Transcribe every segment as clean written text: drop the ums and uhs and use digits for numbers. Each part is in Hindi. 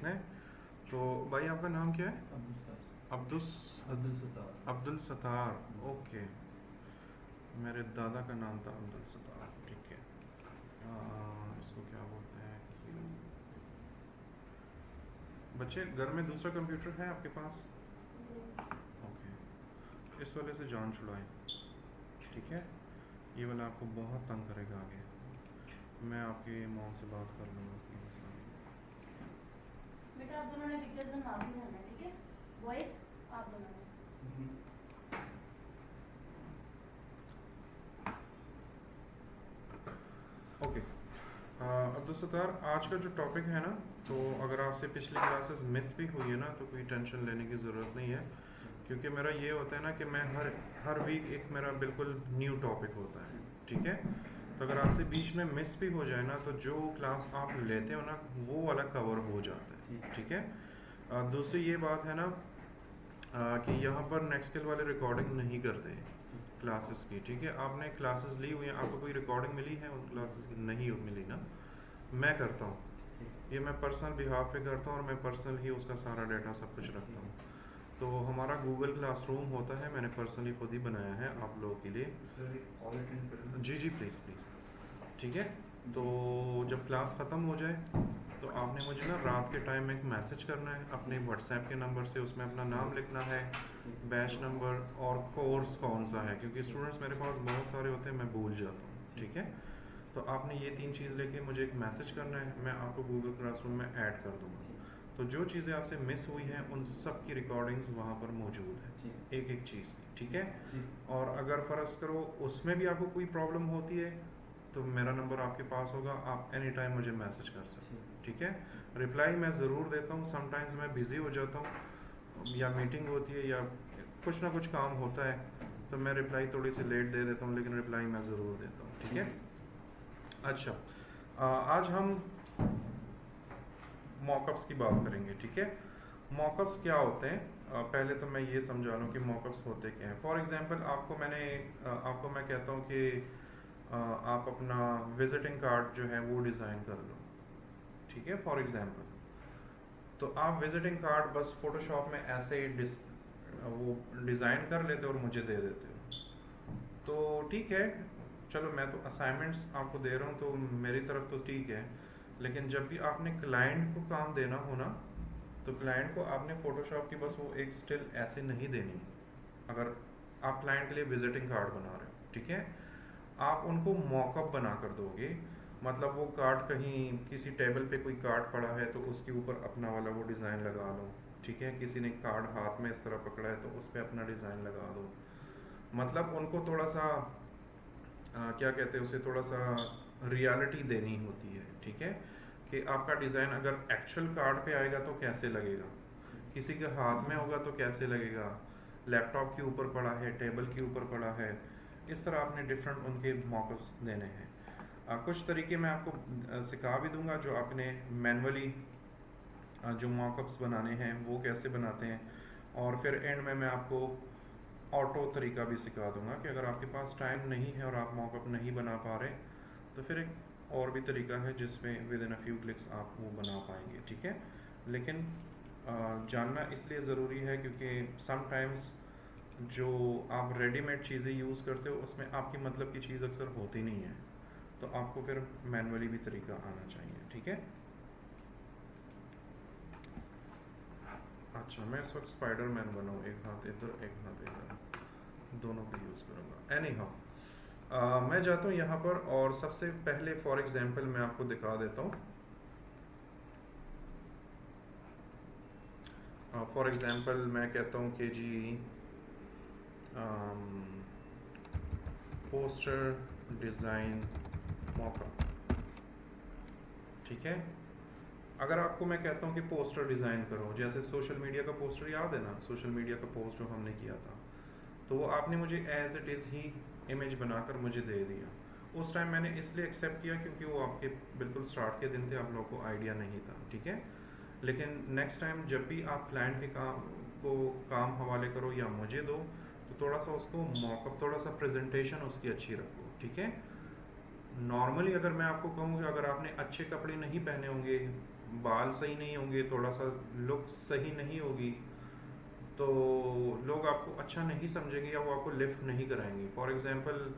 हैं। तो भाई आपका नाम क्या है? अब्दुल सत्तार। अब्दुल अब्दुल सत्तार। अब्दुल सत्तार। ओके, मेरे दादा का नाम था अब्दुल सत्तार। ठीक है। इसको क्या बोलते हैं कि बच्चे घर में दूसरा कंप्यूटर है आपके पास? ओके, इस वाले से जान छुड़ाएं। ठीक है, ये वाला आपको बहुत तंग करेगा आगे। मैं आपके मॉम से बात कर लूँगा, कोई मसला नहीं। बेटा आप दोनों ने पिक्चर्स बनवा के जाना है, ठीक है? बॉयज आप दोनों ने। ओके, अब्दुल सत्तार, आज का जो टॉपिक है ना, तो अगर आपसे पिछली क्लासेस मिस भी हुई है ना तो कोई टेंशन लेने की ज़रूरत नहीं है, क्योंकि मेरा ये होता है ना कि मैं हर वीक एक मेरा बिल्कुल न्यू टॉपिक होता है। ठीक है, तो अगर आपसे बीच में मिस भी हो जाए ना तो जो क्लास आप लेते हो ना वो वाला कवर हो जाता है। ठीक है, दूसरी ये बात है ना कि यहाँ पर नेक्स्ट स्किल वाले रिकॉर्डिंग नहीं करते क्लासेस की। ठीक है, आपने क्लासेस ली हुई हैं, आपको कोई रिकॉर्डिंग मिली है उन क्लासेस की? नहीं मिली ना। मैं करता हूँ, ये मैं पर्सनल बिहाफ पे करता हूँ और मैं पर्सनल ही उसका सारा डाटा सब कुछ रखता हूँ। तो हमारा गूगल क्लासरूम होता है, मैंने पर्सनली खुद ही बनाया है आप लोगों के लिए। जी जी, प्लीज़ प्लीज़। ठीक है, तो जब क्लास ख़त्म हो जाए तो आपने मुझे ना रात के टाइम में एक मैसेज करना है अपने व्हाट्सएप के नंबर से, उसमें अपना नाम लिखना है, बैच नंबर और कोर्स कौन सा है, क्योंकि स्टूडेंट्स मेरे पास बहुत सारे होते हैं, मैं भूल जाता हूँ। ठीक है, तो आपने ये 3 चीज़ लेके मुझे एक मैसेज करना है, मैं आपको गूगल क्लासरूम में ऐड कर दूँगा। तो जो चीज़ें आपसे मिस हुई हैं उन सब की रिकॉर्डिंग्स वहाँ पर मौजूद है, एक एक चीज़ की। ठीक है, और अगर फ़र्ज़ करो उसमें भी आपको कोई प्रॉब्लम होती है तो मेरा नंबर आपके पास होगा, आप एनी टाइम मुझे मैसेज कर सकते हैं। ठीक है, रिप्लाई मैं ज़रूर देता हूँ, समटाइम्स मैं बिज़ी हो जाता हूँ या मीटिंग होती है या कुछ ना कुछ काम होता है तो मैं रिप्लाई थोड़ी सी लेट दे देता हूँ, लेकिन रिप्लाई मैं ज़रूर देता हूँ। ठीक है, अच्छा, आज हम मॉकअप्स की बात करेंगे। ठीक है, मॉकअप्स क्या होते हैं? पहले तो मैं ये समझा लूँ कि मॉकअप्स होते क्या हैं। फॉर एग्जांपल आपको मैं कहता हूँ कि आप अपना विजिटिंग कार्ड जो है वो डिज़ाइन कर लो। ठीक है, फॉर एग्जांपल तो आप विजिटिंग कार्ड बस फोटोशॉप में ऐसे ही वो डिज़ाइन कर लेते हो और मुझे दे देते हो, तो ठीक है, चलो मैं तो असाइनमेंट्स आपको दे रहा हूँ तो मेरी तरफ तो ठीक है, लेकिन जब भी आपने क्लाइंट को काम देना हो ना तो क्लाइंट को आपने फ़ोटोशॉप की बस वो एक स्टिल ऐसे नहीं देनी। अगर आप क्लाइंट के लिए विजिटिंग कार्ड बना रहे हो, ठीक है, आप उनको मॉकअप बना कर दोगे। मतलब वो कार्ड कहीं किसी टेबल पे कोई कार्ड पड़ा है तो उसके ऊपर अपना वाला वो डिज़ाइन लगा लो। ठीक है, किसी ने कार्ड हाथ में इस तरह पकड़ा है तो उस पर अपना डिज़ाइन लगा दो। मतलब उनको थोड़ा सा क्या कहते हैं उसे, थोड़ा सा रियलिटी देनी होती है। ठीक है, कि आपका डिज़ाइन अगर एक्चुअल कार्ड पे आएगा तो कैसे लगेगा, किसी के हाथ में होगा तो कैसे लगेगा, लैपटॉप के ऊपर पड़ा है, टेबल के ऊपर पड़ा है, इस तरह आपने डिफरेंट उनके मॉकअप्स देने हैं। कुछ तरीके मैं आपको सिखा भी दूंगा जो आपने मैनुअली जो मॉकअप्स बनाने हैं वो कैसे बनाते हैं, और फिर एंड में मैं आपको ऑटो तरीका भी सिखा दूंगा कि अगर आपके पास टाइम नहीं है और आप मॉकअप नहीं बना पा रहे तो फिर एक और भी तरीका है जिसमें with in a few clicks आप वो बना पाएंगे। ठीक है, लेकिन जानना इसलिए ज़रूरी है क्योंकि समटाइम्स जो आप रेडीमेड चीज़ें यूज़ करते हो उसमें आपकी मतलब की चीज़ अक्सर होती नहीं है, तो आपको फिर मैनुअली भी तरीका आना चाहिए। ठीक है, अच्छा, मैं इस वक्त स्पाइडरमैन बनाऊँ, एक हाथ इधर एक हाथ इधर, दोनों को यूज़ करूँगा। एनी हाउ, मैं जाता हूँ यहाँ पर और सबसे पहले फॉर एग्जांपल मैं आपको दिखा देता हूँ। फॉर एग्जांपल मैं कहता हूँ कि जी पोस्टर डिज़ाइन मॉकअप। ठीक है, अगर आपको मैं कहता हूँ कि पोस्टर डिज़ाइन करो, जैसे सोशल मीडिया का पोस्टर याद है ना, सोशल मीडिया का पोस्ट जो हमने किया था, तो वो आपने मुझे एज इट इज़ ही इमेज बनाकर मुझे दे दिया। उस टाइम मैंने इसलिए एक्सेप्ट किया क्योंकि वो आपके बिल्कुल स्टार्ट के दिन थे, आप लोगों को आइडिया नहीं था। ठीक है, लेकिन नेक्स्ट टाइम जब भी आप क्लाइंट के काम हवाले करो या मुझे दो तो थोड़ा सा उसको मॉकअप, थोड़ा सा प्रेजेंटेशन उसकी अच्छी रखो। ठीक है, नॉर्मली अगर मैं आपको कहूँ कि अगर आपने अच्छे कपड़े नहीं पहने होंगे बाल सही नहीं होंगे, थोड़ा सा लुक सही नहीं होगी, तो लोग आपको अच्छा नहीं समझेंगे या वो आपको लिफ्ट नहीं कराएंगे। फॉर एग्जांपल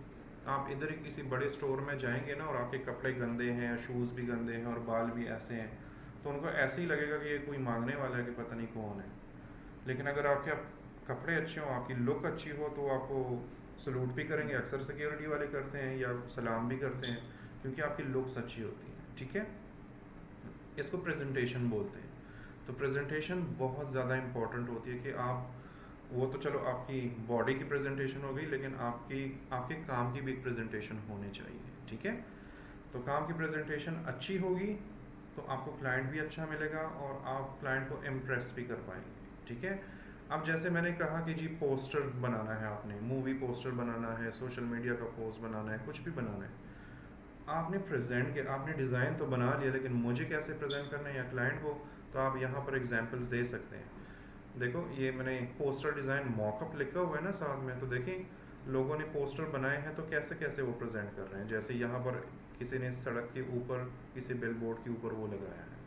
आप इधर ही किसी बड़े स्टोर में जाएंगे ना और आपके कपड़े गंदे हैं, शूज़ भी गंदे हैं और बाल भी ऐसे हैं, तो उनको ऐसे ही लगेगा कि ये कोई मांगने वाला है कि पता नहीं कौन है। लेकिन अगर आपके कपड़े अच्छे हों, आपकी लुक अच्छी हो, तो आपको सलूट भी करेंगे। अक्सर सिक्योरिटी वाले करते हैं या सलाम भी करते हैं, क्योंकि आपकी लुक्स अच्छी होती हैं। ठीक है, इसको प्रेजेंटेशन बोलते हैं। तो प्रेजेंटेशन बहुत ज़्यादा इम्पॉर्टेंट होती है कि आप, वो तो चलो आपकी बॉडी की प्रेजेंटेशन हो गई, लेकिन आपके काम की भी एक प्रेजेंटेशन होनी चाहिए। ठीक है, तो काम की प्रेजेंटेशन अच्छी होगी तो आपको क्लाइंट भी अच्छा मिलेगा और आप क्लाइंट को इम्प्रेस भी कर पाएंगे। ठीक है, अब जैसे मैंने कहा कि जी पोस्टर बनाना है, आपने मूवी पोस्टर बनाना है, सोशल मीडिया का पोस्ट बनाना है, कुछ भी बनाना है, आपने प्रेजेंट के आपने डिज़ाइन तो बना लिया, लेकिन मुझे कैसे प्रेजेंट करना है या क्लाइंट को, तो आप यहाँ पर एग्जांपल्स दे सकते हैं। देखो ये मैंने पोस्टर डिज़ाइन मॉकअप लिखा हुआ है ना साथ में, तो देखें लोगों ने पोस्टर बनाए हैं तो कैसे कैसे वो प्रेजेंट कर रहे हैं। जैसे यहाँ पर किसी ने सड़क के ऊपर किसी बिल बोर्ड के ऊपर वो लगाया है,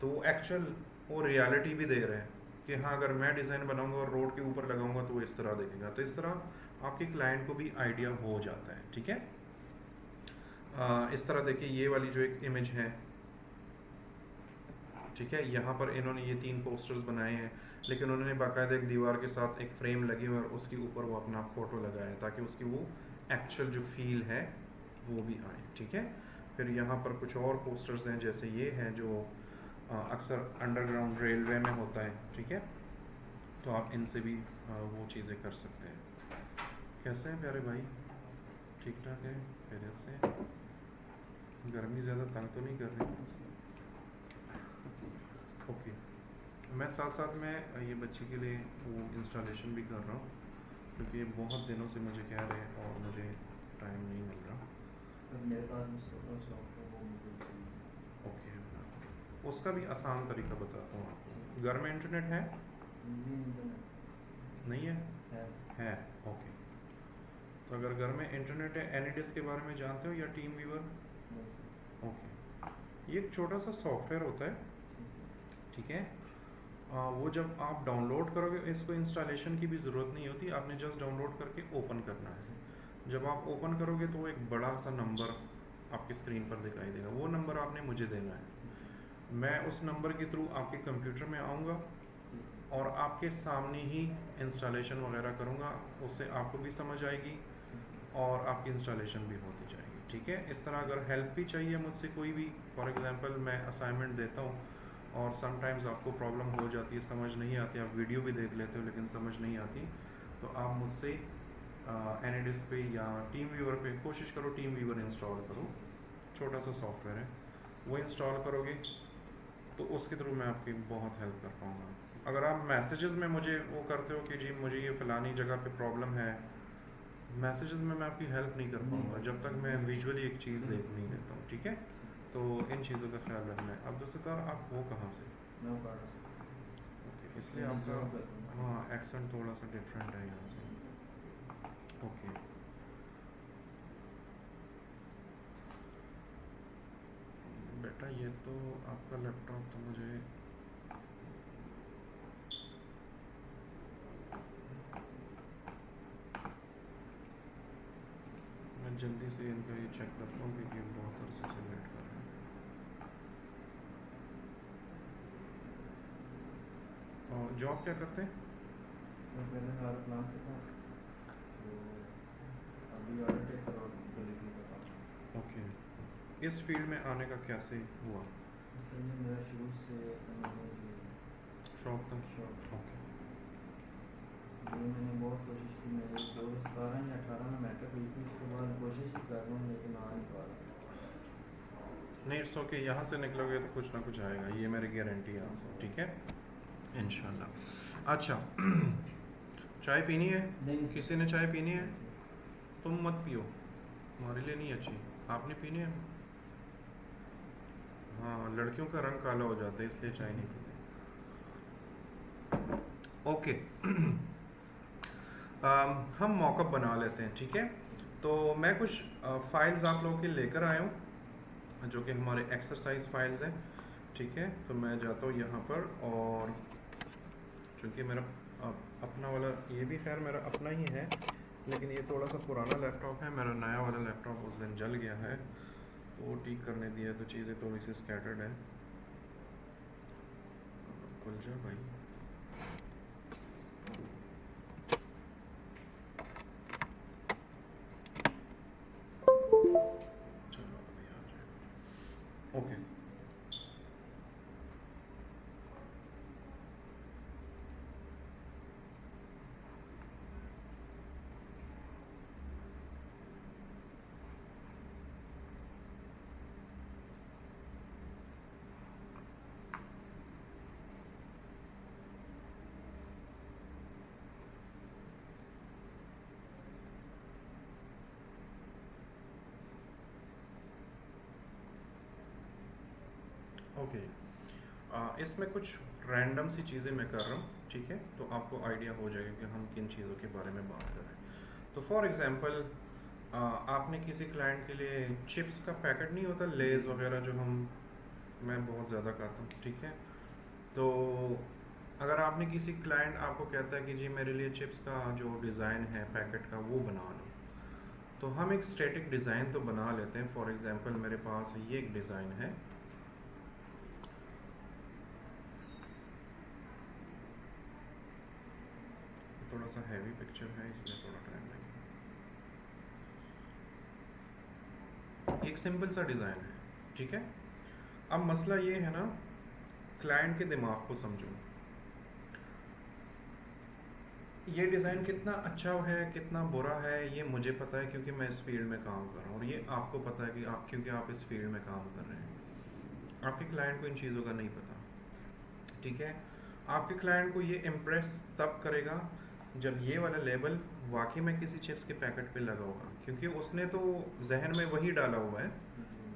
तो वो एक्चुअल वो रियलिटी भी दे रहे हैं कि हाँ अगर मैं डिज़ाइन बनाऊंगा और रोड के ऊपर लगाऊंगा तो वो इस तरह दिखेगा। तो इस तरह आपके क्लाइंट को भी आइडिया हो जाता है। ठीक है, इस तरह देखिए ये वाली जो एक इमेज है, ठीक है, यहाँ पर इन्होंने ये 3 पोस्टर्स बनाए हैं, लेकिन उन्होंने बाकायदा एक दीवार के साथ एक फ्रेम लगी हुई और उसके ऊपर वो अपना फ़ोटो लगाया है ताकि उसकी वो एक्चुअल जो फील है वो भी आए। ठीक है, फिर यहाँ पर कुछ और पोस्टर्स हैं, जैसे ये हैं जो अक्सर अंडरग्राउंड रेलवे में होता है। ठीक है, तो आप इनसे भी वो चीज़ें कर सकते हैं। कैसे हैं प्यारे भाई, ठीक ठाक है, खैरियत से? गर्मी ज़्यादा तंग तो नहीं कर रही? ओके, मैं साथ साथ में ये बच्चे के लिए वो इंस्टॉलेशन भी कर रहा हूँ, क्योंकि ये बहुत दिनों से मुझे कह रहे हैं और मुझे टाइम नहीं मिल रहा। सर मेरे पास भी सॉफ्ट है, वो मुझे चाहिए। ओके, उसका भी आसान तरीका बताता हूँ आपको। घर में इंटरनेट है? जी इंटरनेट नहीं है? है। ओके, तो अगर घर में इंटरनेट है, एनीडिस्क के बारे में जानते हो या टीम व्यूअर? नहीं सर। ओके, ये एक छोटा सा सॉफ्टवेयर होता है। ठीक है, वो जब आप डाउनलोड करोगे, इसको इंस्टॉलेशन की भी ज़रूरत नहीं होती, आपने जस्ट डाउनलोड करके ओपन करना है। जब आप ओपन करोगे तो वो एक बड़ा सा नंबर आपकी स्क्रीन पर दिखाई देगा, वो नंबर आपने मुझे देना है। मैं उस नंबर के थ्रू आपके कंप्यूटर में आऊँगा और आपके सामने ही इंस्टॉलेशन वगैरह करूँगा, उससे आपको भी समझ आएगी और आपकी इंस्टॉलेशन भी होती जाएगी। ठीक है, इस तरह अगर हेल्प भी चाहिए मुझसे कोई भी, फॉर एग्जांपल मैं असाइनमेंट देता हूँ और समटाइम्स आपको प्रॉब्लम हो जाती है, समझ नहीं आती, आप वीडियो भी देख लेते हो लेकिन समझ नहीं आती, तो आप मुझसे एनीडिस्क पे या टीम व्यूअर पे कोशिश करो, टीम व्यूअर इंस्टॉल करो, छोटा सा सॉफ्टवेयर है, वो इंस्टॉल करोगे तो उसके थ्रू मैं आपकी बहुत हेल्प कर पाऊँगा। अगर आप मैसेजेस में मुझे वो करते हो कि जी मुझे ये फ़लानी जगह पे प्रॉब्लम है, मैसेजेस में मैं आपकी हेल्प नहीं कर पाऊँगा जब तक मैं विजुअली एक चीज़ देख नहीं लेता हूँ। ठीक है, तो इन चीज़ों का ख्याल रखना है। अब दूसरी तरह आप वो कहाँ से? मैं पढ़ रहा ओके, इसलिए आपका हाँ एक्सेंट थोड़ा सा डिफरेंट है यहाँ से। ओके, बेटा ये तो आपका लैपटॉप तो मुझे मैं जल्दी से इनका ये चेक करता हूँ क्योंकि बहुत अरसे से वेट कर रहे हैं। और जॉब क्या करते हैं? सर पहले हमारा प्लान था, तो अभी ऑर्डर टेकर और डिलीवरी का काम। ओके, इस फील्ड में आने का कैसे हुआ? सर ये मेरा शुरू से समझ शौक था? शौक। ओके, ये मैंने बहुत कोशिश की, मेरे 2017 या 18 में मैट्रिक हुई थी, उसके बाद कोशिश ही कर रहा हूँ लेकिन आ नहीं पा रहा। नहीं इट्स ओके, यहाँ से निकलोगे तो कुछ ना कुछ आएगा, ये मेरी गारंटी है आपको। ठीक है, इंशाल्लाह। अच्छा चाय पीनी है? नहीं किसी ने चाय पीनी है? तुम मत पियो, हमारे लिए नहीं अच्छी। आपने पीनी है? हाँ, लड़कियों का रंग काला हो जाता है इसलिए चाय नहीं पीते। ओके हम मॉकअप बना लेते हैं। ठीक है, तो मैं कुछ फाइल्स आप लोगों के लेकर आया हूँ जो कि हमारे एक्सरसाइज फाइल्स हैं। ठीक है, तो मैं जाता हूँ यहाँ पर, और चूँकि मेरा अपना वाला, ये भी खैर मेरा अपना ही है, लेकिन ये थोड़ा सा पुराना लैपटॉप है, मेरा नया वाला लैपटॉप उस दिन जल गया है, तो वो ठीक करने दिया, तो चीज़ें थोड़ी सी स्कैटर्ड है। खुल जा भाई। चलो अभी आ जाए। Okay, okay. इसमें कुछ रैंडम सी चीज़ें मैं कर रहा हूँ, ठीक है, तो आपको आइडिया हो जाएगा कि हम किन चीज़ों के बारे में बात कर रहे हैं। तो फॉर एग्जांपल, आपने किसी क्लाइंट के लिए चिप्स का पैकेट नहीं होता, लेज वगैरह, जो मैं बहुत ज़्यादा खाता हूँ, ठीक है, तो अगर आपने किसी क्लाइंट आपको कहता है कि जी मेरे लिए चिप्स का जो डिज़ाइन है पैकेट का वो बना लो, तो हम एक स्टैटिक डिज़ाइन तो बना लेते हैं। फॉर एग्जांपल मेरे पास ये एक डिज़ाइन है, थोड़ा सा हैवी पिक्चर है इसलिए थोड़ा टाइम लगेगा। एक सिंपल सा डिज़ाइन है, ठीक है। अब मसला ये है ना, क्लाइंट के दिमाग को समझो, ये डिज़ाइन कितना अच्छा है कितना बुरा है ये मुझे पता है, क्योंकि मैं इस फील्ड में काम कर रहा हूँ, और ये आपको पता है कि क्योंकि आप इस फील्ड में काम कर रहे हैं। आपके क्लाइंट को इन चीज़ों का नहीं पता, ठीक है। आपके क्लाइंट को ये इम्प्रेस तब करेगा जब ये वाला लेबल वाकई में किसी चिप्स के पैकेट पे लगा होगा, क्योंकि उसने तो जहन में वही डाला हुआ है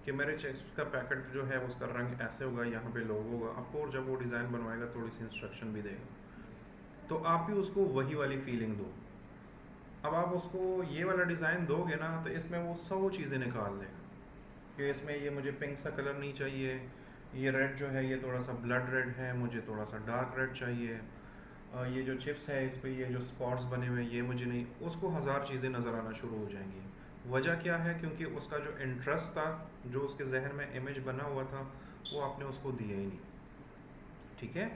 कि मेरे चिप्स का पैकेट जो है उसका रंग ऐसे होगा, यहाँ पे लोगो होगा। आपको जब वो डिज़ाइन बनवाएगा थोड़ी सी इंस्ट्रक्शन भी देगा, तो आप भी उसको वही वाली फीलिंग दो। अब आप उसको ये वाला डिज़ाइन दोगे ना, तो इसमें वो 100 चीज़ें निकाल देगा कि इसमें ये मुझे पिंक सा कलर नहीं चाहिए, ये रेड जो है ये थोड़ा सा ब्लड रेड है, मुझे थोड़ा सा डार्क रेड चाहिए, ये जो चिप्स है इस पर ये जो स्पॉट्स बने हुए हैं ये मुझे नहीं। उसको 1000 चीज़ें नज़र आना शुरू हो जाएंगी। वजह क्या है? क्योंकि उसका जो इंटरेस्ट था, जो उसके जहन में इमेज बना हुआ था, वो आपने उसको दिया ही नहीं, ठीक है।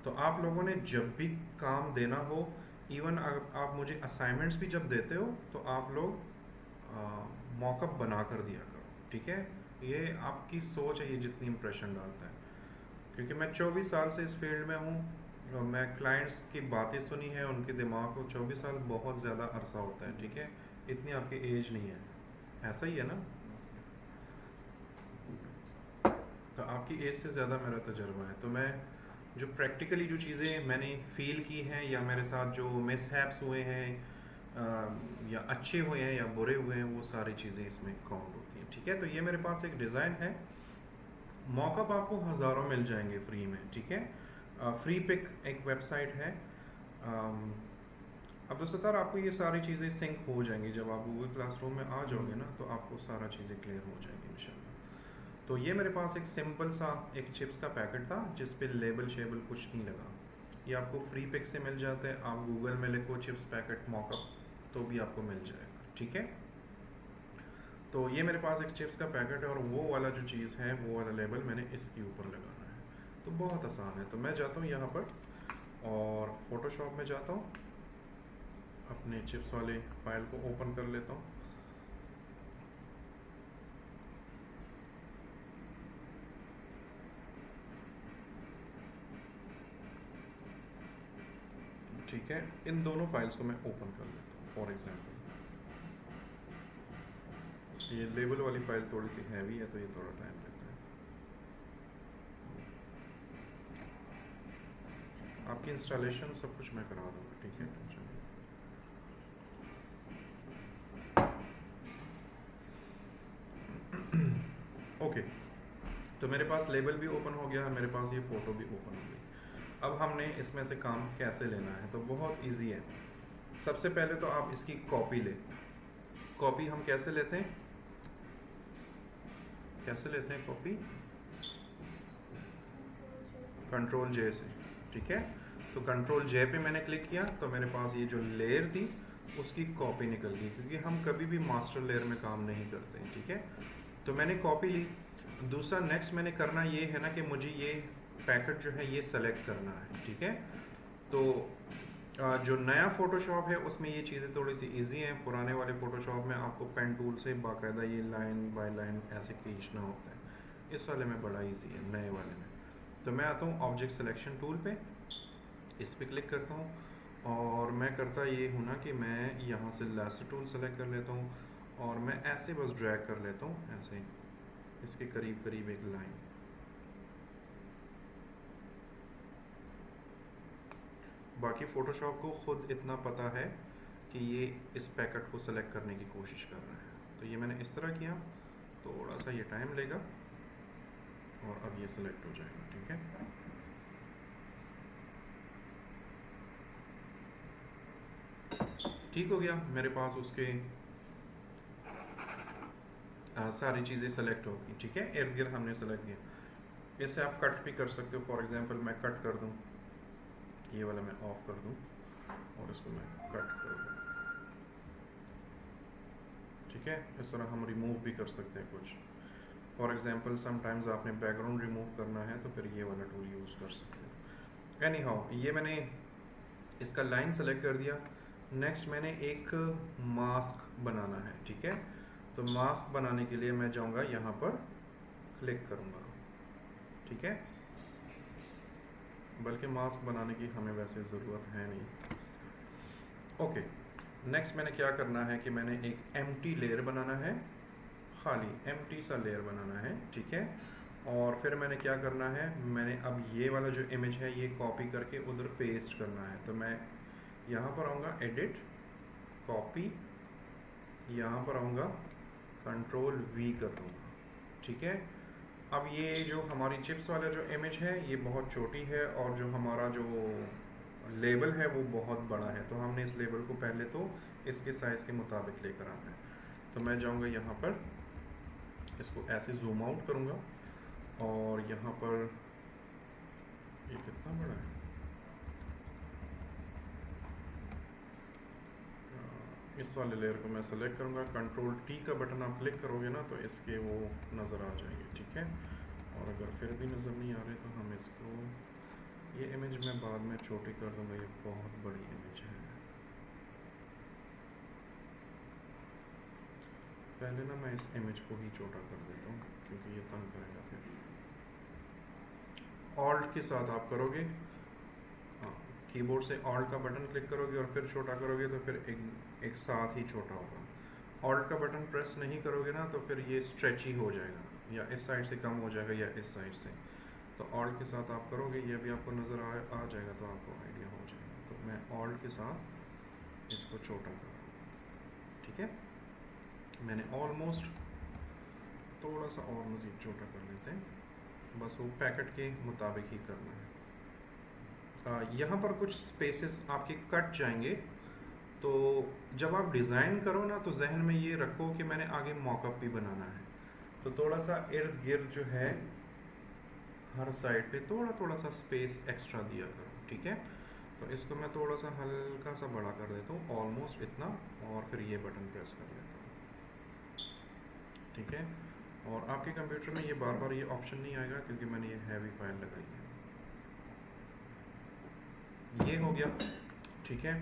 तो आप लोगों ने जब भी काम देना हो, इवन आप मुझे असाइनमेंट्स भी जब देते हो, तो आप लोग मॉकअप बना कर दिया करो, ठीक है। ये आपकी सोच है, ये जितनी इम्प्रेशन डालता है, क्योंकि मैं 24 साल से इस फील्ड में हूँ, मैं क्लाइंट्स की बातें सुनी है, उनके दिमाग को 24 साल बहुत ज़्यादा अरसा होता है, ठीक है। इतनी आपकी एज नहीं है, ऐसा ही है ना। तो आपकी एज से ज़्यादा मेरा तजर्बा है, तो मैं जो प्रैक्टिकली जो चीज़ें मैंने फील की हैं या मेरे साथ जो मिसहैप्स हुए हैं, या अच्छे हुए हैं या बुरे हुए हैं, वो सारी चीज़ें इसमें काउंट होती हैं, ठीक है। तो ये मेरे पास एक डिज़ाइन है, मॉकअप आपको हज़ारों मिल जाएंगे फ्री में, ठीक है। फ्री पिक एक वेबसाइट है। अब तो सतार आपको ये सारी चीज़ें सिंक हो जाएंगी, जब आप गूगल क्लासरूम में आ जाओगे ना, तो आपको सारा चीज़ें क्लियर हो जाएंगी इंशाल्लाह। तो ये मेरे पास एक सिंपल सा एक चिप्स का पैकेट था, जिस पे लेबल शेबल कुछ नहीं लगा। ये आपको फ्री पिक से मिल जाता है, आप गूगल में लिखो चिप्स पैकेट मॉकअप, तो भी आपको मिल जाएगा, ठीक है। तो ये मेरे पास एक चिप्स का पैकेट है, और वो वाला जो चीज़ है, वो वाला लेबल मैंने इसके ऊपर लगाना है। तो बहुत आसान है। तो मैं जाता हूँ यहाँ पर और फोटोशॉप में जाता हूँ, अपने चिप्स वाले फाइल को ओपन कर लेता हूँ। ठीक है, इन दोनों फाइल्स को मैं ओपन कर लेता हूँ। फॉर एग्जांपल ये लेबल वाली फाइल थोड़ी सी हैवी है, तो ये थोड़ा टाइम लेता है। आपकी इंस्टॉलेशन सब कुछ मैं करा दूँगा, ठीक है, टेंशन नहीं। ओके, तो मेरे पास लेबल भी ओपन हो गया है, मेरे पास ये फ़ोटो भी ओपन हो गई। अब हमने इसमें से काम कैसे लेना है, तो बहुत इजी है। सबसे पहले तो आप इसकी कॉपी लें। कॉपी हम कैसे लेते हैं, कैसे लेते हैं कॉपी? कंट्रोल जे से, ठीक है। तो कंट्रोल जे पे मैंने क्लिक किया तो मेरे पास ये जो लेयर थी उसकी कॉपी निकल गई, क्योंकि हम कभी भी मास्टर लेयर में काम नहीं करते हैं, ठीक है। तो मैंने कॉपी ली। दूसरा नेक्स्ट मैंने करना ये है ना कि मुझे ये पैकेट जो है ये सेलेक्ट करना है, ठीक है। तो जो नया फ़ोटोशॉप है उसमें ये चीज़ें थोड़ी सी इजी हैं। पुराने वाले फ़ोटोशॉप में आपको पेन टूल से बाकायदा ये लाइन बाय लाइन ऐसे खींचना होता है। इस वाले में बड़ा इजी है, नए वाले में। तो मैं आता हूँ ऑब्जेक्ट सिलेक्शन टूल पे, इस पर क्लिक करता हूँ और मैं करता ये हूँ ना कि मैं यहाँ से लेसर टूल सेलेक्ट कर लेता हूँ और मैं ऐसे बस ड्रैग कर लेता हूँ, ऐसे इसके करीब करीब एक लाइन। बाकी फ़ोटोशॉप को ख़ुद इतना पता है कि ये इस पैकेट को सेलेक्ट करने की कोशिश कर रहा है। तो ये मैंने इस तरह किया, थोड़ा सा ये टाइम लेगा और अब ये सेलेक्ट हो जाएगा, ठीक है। ठीक हो गया, मेरे पास उसके सारी चीज़ें सेलेक्ट होगी, ठीक है। इर्द गिर्द हमने सेलेक्ट किया। इससे आप कट भी कर सकते हो। फॉर एग्जांपल मैं कट कर दूं, ये वाला मैं ऑफ कर दूं और इसको मैं कट कर दूं, ठीक है। इस तरह हम रिमूव भी कर सकते हैं कुछ। फॉर एग्जांपल समटाइम्स आपने बैकग्राउंड रिमूव करना है तो फिर ये वाला टूल यूज़ कर सकते हैं। एनी हाउ, ये मैंने इसका लाइन सेलेक्ट कर दिया। नेक्स्ट मैंने एक मास्क बनाना है, ठीक है। तो मास्क बनाने के लिए मैं जाऊंगा यहाँ पर क्लिक करूँगा, ठीक है। बल्कि मास्क बनाने की हमें वैसे ज़रूरत है नहीं। ओके, नेक्स्ट मैंने क्या करना है कि मैंने एक एम्प्टी लेयर बनाना है, खाली एम्प्टी सा लेयर बनाना है, ठीक है। और फिर मैंने क्या करना है, मैंने अब ये वाला जो इमेज है ये कॉपी करके उधर पेस्ट करना है। तो मैं यहाँ पर आऊँगा एडिट, कॉपी, यहाँ पर आऊँगा कंट्रोल वी कर दूँगा, ठीक है। अब ये जो हमारी चिप्स वाला जो इमेज है ये बहुत छोटी है और जो हमारा जो लेबल है वो बहुत बड़ा है, तो हमने इस लेबल को पहले तो इसके साइज़ के मुताबिक लेकर आना है। तो मैं जाऊँगा यहाँ पर, इसको ऐसे जूम आउट करूँगा और यहाँ पर ये कितना बड़ा है, इस वाले लेयर को मैं सेलेक्ट करूँगा। कंट्रोल टी का बटन आप क्लिक करोगे ना तो इसके वो नज़र आ जाएंगे, ठीक है। और अगर फिर भी नज़र नहीं आ रहे तो हम इसको, ये इमेज मैं बाद में छोटी कर दूँगा, ये बहुत बड़ी इमेज है। पहले ना मैं इस इमेज को ही छोटा कर देता हूँ क्योंकि ये तंग करेगा। फिर ऑल्ट के साथ आप करोगे, कीबोर्ड से ऑल्ट का बटन क्लिक करोगे और फिर छोटा करोगे तो फिर एक साथ ही छोटा होगा। ऑल्ट का बटन प्रेस नहीं करोगे ना तो फिर ये स्ट्रेची हो जाएगा, या इस साइड से कम हो जाएगा या इस साइड से। तो ऑल्ट के साथ आप करोगे, ये भी आपको नज़र आ जाएगा तो आपको आइडिया हो जाएगा। तो मैं ऑल्ट के साथ इसको छोटा कर रहा हूँ, ठीक है। मैंने ऑलमोस्ट थोड़ा सा और मज़ीद छोटा कर लेते हैं, बस वो पैकेट के मुताबिक ही करना है। यहाँ पर कुछ स्पेसेस आपके कट जाएंगे, तो जब आप डिज़ाइन करो ना तो जहन में ये रखो कि मैंने आगे मॉकअप भी बनाना है। तो थोड़ा सा इर्द गिर्द जो है हर साइड पे थोड़ा थोड़ा सा स्पेस एक्स्ट्रा दिया करो, ठीक है। तो इसको मैं थोड़ा सा हल्का सा बड़ा कर देता हूँ, ऑलमोस्ट इतना, और फिर ये बटन प्रेस कर लेता हूँ, ठीक है। और आपके कंप्यूटर में ये बार बार ये ऑप्शन नहीं आएगा क्योंकि मैंने ये हैवी फाइल लगाई है। ये हो गया, ठीक है।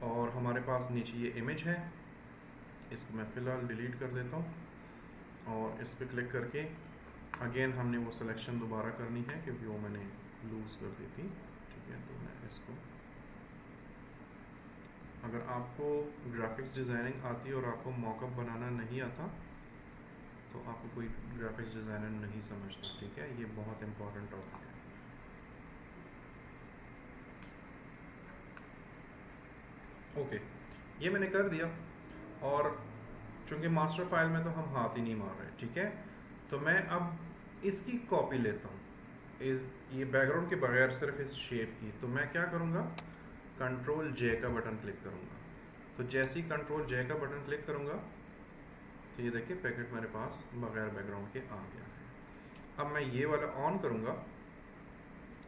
और हमारे पास नीचे ये इमेज है, इसको मैं फ़िलहाल डिलीट कर देता हूँ और इस पर क्लिक करके अगेन हमने वो सिलेक्शन दोबारा करनी है क्योंकि वो मैंने लूज़ कर दी थी, ठीक है। तो मैं इसको, अगर आपको ग्राफिक्स डिज़ाइनिंग आती है और आपको मॉकअप बनाना नहीं आता तो आपको कोई ग्राफिक्स डिज़ाइनर नहीं समझता, ठीक है। ये बहुत इंपॉर्टेंट टॉपिक है। ओके, ये मैंने कर दिया और चूंकि मास्टर फाइल में तो हम हाथ ही नहीं मार रहे, ठीक है। तो मैं अब इसकी कॉपी लेता हूँ, ये बैकग्राउंड के बगैर सिर्फ इस शेप की। तो मैं क्या करूँगा, कंट्रोल जे का बटन क्लिक करूँगा। तो जैसे ही कंट्रोल जे का बटन क्लिक करूँगा तो ये देखिए पैकेट मेरे पास बगैर बैकग्राउंड के आ गया है। अब मैं ये वाला ऑन करूँगा,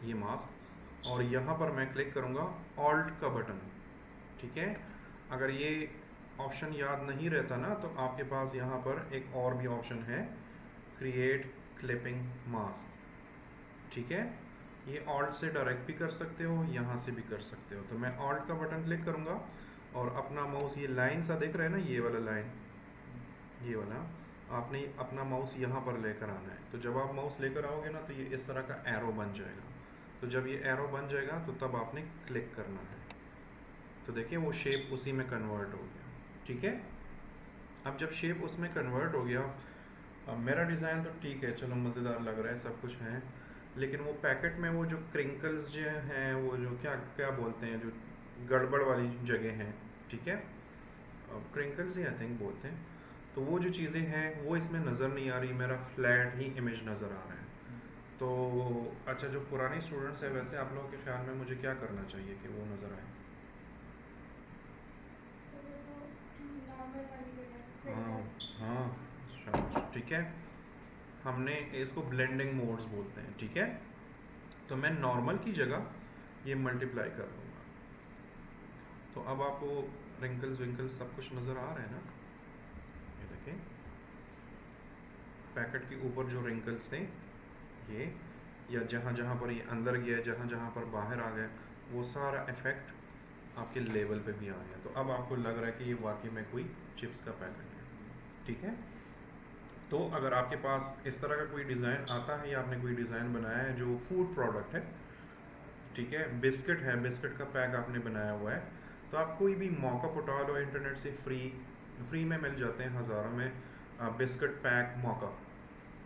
ये मास्क, और यहाँ पर मैं क्लिक करूँगा ऑल्ट का बटन, ठीक है। अगर ये ऑप्शन याद नहीं रहता ना तो आपके पास यहाँ पर एक और भी ऑप्शन है, क्रिएट क्लिपिंग मास्क, ठीक है। ये ऑल्ट से डायरेक्ट भी कर सकते हो, यहाँ से भी कर सकते हो। तो मैं ऑल्ट का बटन क्लिक करूँगा और अपना माउस, ये लाइन सा दिख रहा है ना, ये वाला लाइन, ये वाला, आपने अपना माउस यहाँ पर लेकर आना है। तो जब आप माउस लेकर आओगे ना तो ये इस तरह का एरो बन जाएगा। तो जब ये एरो बन जाएगा तो तब आपने क्लिक करना है। तो देखिए वो शेप उसी में कन्वर्ट हो गया, ठीक है। अब जब शेप उसमें कन्वर्ट हो गया, अब मेरा डिज़ाइन तो ठीक है, चलो मज़ेदार लग रहा है, सब कुछ है, लेकिन वो पैकेट में वो जो क्रिंकल्स जो हैं, वो जो क्या क्या बोलते हैं, जो गड़बड़ वाली जगह हैं, ठीक है, क्रिंकल्स ही आई थिंक बोलते हैं, तो वो जो चीज़ें हैं वो इसमें नज़र नहीं आ रही, मेरा फ्लैट ही इमेज नज़र आ रहा है। तो अच्छा, जो पुराने स्टूडेंट्स हैं, वैसे आप लोगों के ख्याल में मुझे क्या करना चाहिए कि वो नज़र आए? हाँ हाँ, शाबाश, ठीक है। हमने इसको ब्लेंडिंग मोड्स बोलते हैं, ठीक है। तो मैं नॉर्मल की जगह ये मल्टीप्लाई कर दूंगा। तो अब आपको रिंकल्स विंकल्स सब कुछ नज़र आ रहे हैं ना, ये देखें, पैकेट के ऊपर जो रिंकल्स थे ये, या जहाँ जहाँ पर ये अंदर गया, जहाँ जहाँ पर बाहर आ गया, वो सारा इफेक्ट आपके लेवल पे भी आ गया। तो अब आपको लग रहा है कि ये वाकई में कोई चिप्स का पैकेट है, ठीक है। तो अगर आपके पास इस तरह का कोई डिज़ाइन आता है या आपने कोई डिज़ाइन बनाया है जो फूड प्रोडक्ट है, ठीक है, बिस्किट है, बिस्किट का पैक आपने बनाया हुआ है, तो आप कोई भी मॉकअप उठा लो इंटरनेट से, फ्री में मिल जाते हैं हज़ारों में बिस्किट पैक मॉकअप,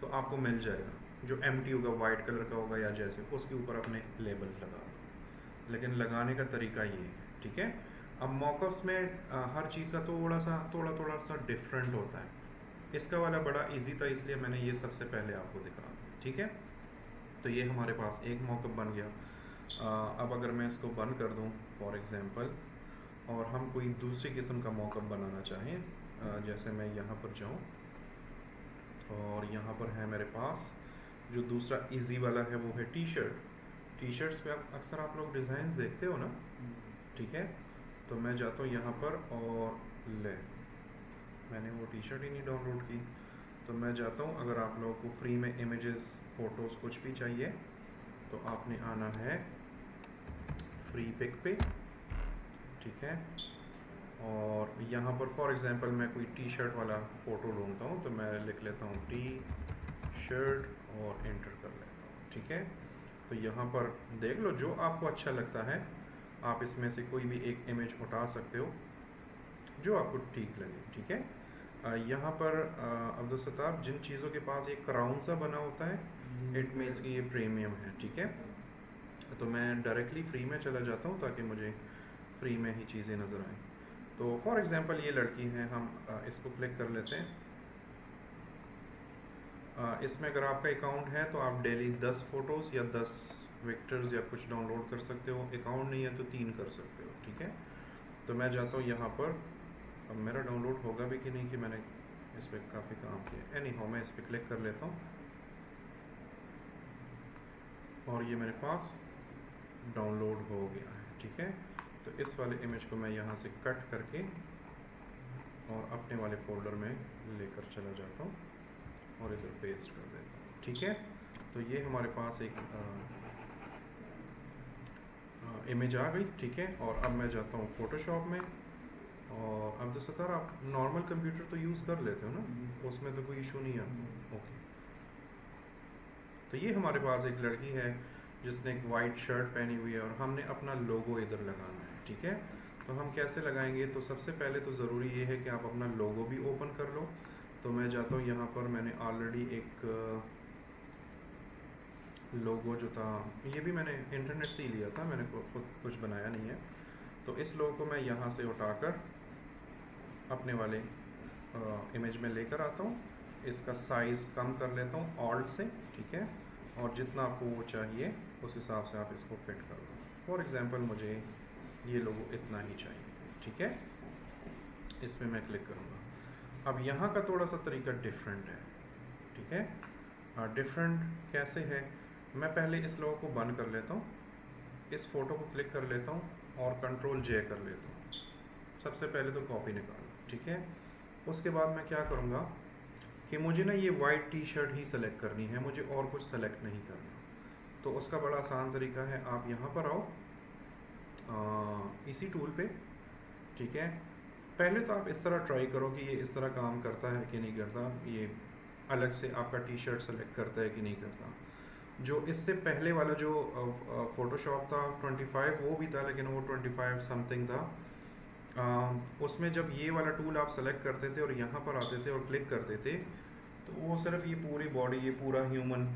तो आपको मिल जाएगा जो एम्प्टी होगा, वाइट कलर का होगा या जैसे, उसके ऊपर अपने लेबल्स लगा दो। लेकिन लगाने का तरीका ये है, ठीक है। अब मॉकअप्स में हर चीज़ का थोड़ा सा डिफरेंट होता है। इसका वाला बड़ा इजी था, इसलिए मैंने ये सबसे पहले आपको दिखा, ठीक है। तो ये हमारे पास एक मॉकअप बन गया। अब अगर मैं इसको बंद कर दूं फॉर एग्जांपल, और हम कोई दूसरी किस्म का मॉकअप बनाना चाहें, जैसे मैं यहाँ पर जाऊँ और यहाँ पर है मेरे पास जो दूसरा इजी वाला है, वो है टी शर्ट। टी शर्ट्स पे अक्सर आप लोग डिज़ाइंस देखते हो ना, ठीक है। तो मैं जाता हूँ यहाँ पर और मैंने वो टी शर्ट ही नहीं डाउनलोड की, तो मैं जाता हूँ, अगर आप लोगों को फ्री में इमेजेस, फ़ोटोज़ कुछ भी चाहिए तो आपने आना है फ्री पिक पे, ठीक है। और यहाँ पर फॉर एग्जांपल मैं कोई टी शर्ट वाला फ़ोटो ढूंढता हूँ, तो मैं लिख लेता हूँ टी शर्ट और एंटर कर लेता हूँ, ठीक है। तो यहाँ पर देख लो, जो आपको अच्छा लगता है आप इसमें से कोई भी एक इमेज उठा सकते हो जो आपको ठीक लगे, ठीक है। यहाँ पर अब्दुल सत्तार, जिन चीज़ों के पास एक क्राउन सा बना होता है, इट मीन्स कि ये प्रीमियम है, ठीक है। तो मैं डायरेक्टली फ्री में चला जाता हूँ ताकि मुझे फ्री में ही चीज़ें नज़र आएँ। तो फॉर एग्जांपल ये लड़की है, हम इसको क्लिक कर लेते हैं। इसमें अगर आपका अकाउंट है तो आप डेली 10 फ़ोटोज़ या 10 विक्टर्स या कुछ डाउनलोड कर सकते हो। अकाउंट नहीं है तो 3 कर सकते हो, ठीक है। तो मैं जाता हूँ यहाँ पर, अब मेरा डाउनलोड होगा भी कि नहीं, कि मैंने इस पर काफ़ी काम किया। एनी हाउ मैं इस पर क्लिक कर लेता हूँ और ये मेरे पास डाउनलोड हो गया है, ठीक है। तो इस वाले इमेज को मैं यहाँ से कट करके और अपने वाले फोल्डर में लेकर चला जाता हूँ और इधर पेस्ट कर देता हूँ, ठीक है। तो ये हमारे पास एक इमेज आ गई, ठीक है। और अब मैं जाता हूँ फोटोशॉप में, और अब तो सतार आप नॉर्मल कंप्यूटर तो यूज़ कर लेते हो ना, उसमें तो कोई इशू नहीं है, ओके। तो ये हमारे पास एक लड़की है जिसने एक वाइट शर्ट पहनी हुई है और हमने अपना लोगो इधर लगाना है, ठीक है। तो हम कैसे लगाएंगे, तो सबसे पहले तो ज़रूरी ये है कि आप अपना लोगो भी ओपन कर लो। तो मैं जाता हूँ यहाँ पर, मैंने ऑलरेडी एक लोगो जो था, ये भी मैंने इंटरनेट से ही लिया था, मैंने खुद कुछ बनाया नहीं है। तो इस लोगो को मैं यहाँ से उठाकर अपने वाले इमेज में लेकर आता हूँ, इसका साइज़ कम कर लेता हूँ ऑल्ट से, ठीक है। और जितना आपको वो चाहिए उस हिसाब से आप इसको फिट कर दो। फॉर एग्जांपल मुझे ये लोगो इतना ही चाहिए, ठीक है। इसमें मैं क्लिक करूँगा। अब यहाँ का थोड़ा सा तरीका डिफरेंट है, ठीक है। डिफरेंट कैसे है, मैं पहले इस लोगो को बंद कर लेता हूँ, इस फ़ोटो को क्लिक कर लेता हूँ और कंट्रोल जे कर लेता हूँ। सबसे पहले तो कॉपी निकाल, ठीक है। उसके बाद मैं क्या करूँगा कि मुझे ना ये वाइट टी शर्ट ही सेलेक्ट करनी है, मुझे और कुछ सेलेक्ट नहीं करना। तो उसका बड़ा आसान तरीका है, आप यहाँ पर आओ इसी टूल पे, ठीक है। पहले तो आप इस तरह ट्राई करो कि ये इस तरह काम करता है कि नहीं करता, ये अलग से आपका टी शर्ट सेलेक्ट करता है कि नहीं करता। जो इससे पहले वाला जो फ़ोटोशॉप था 25 वो भी था, लेकिन वो 25 समथिंग था। उसमें जब ये वाला टूल आप सेलेक्ट करते थे और यहाँ पर आते थे और क्लिक करते थे, तो वो सिर्फ ये पूरी बॉडी, ये पूरा ह्यूमन,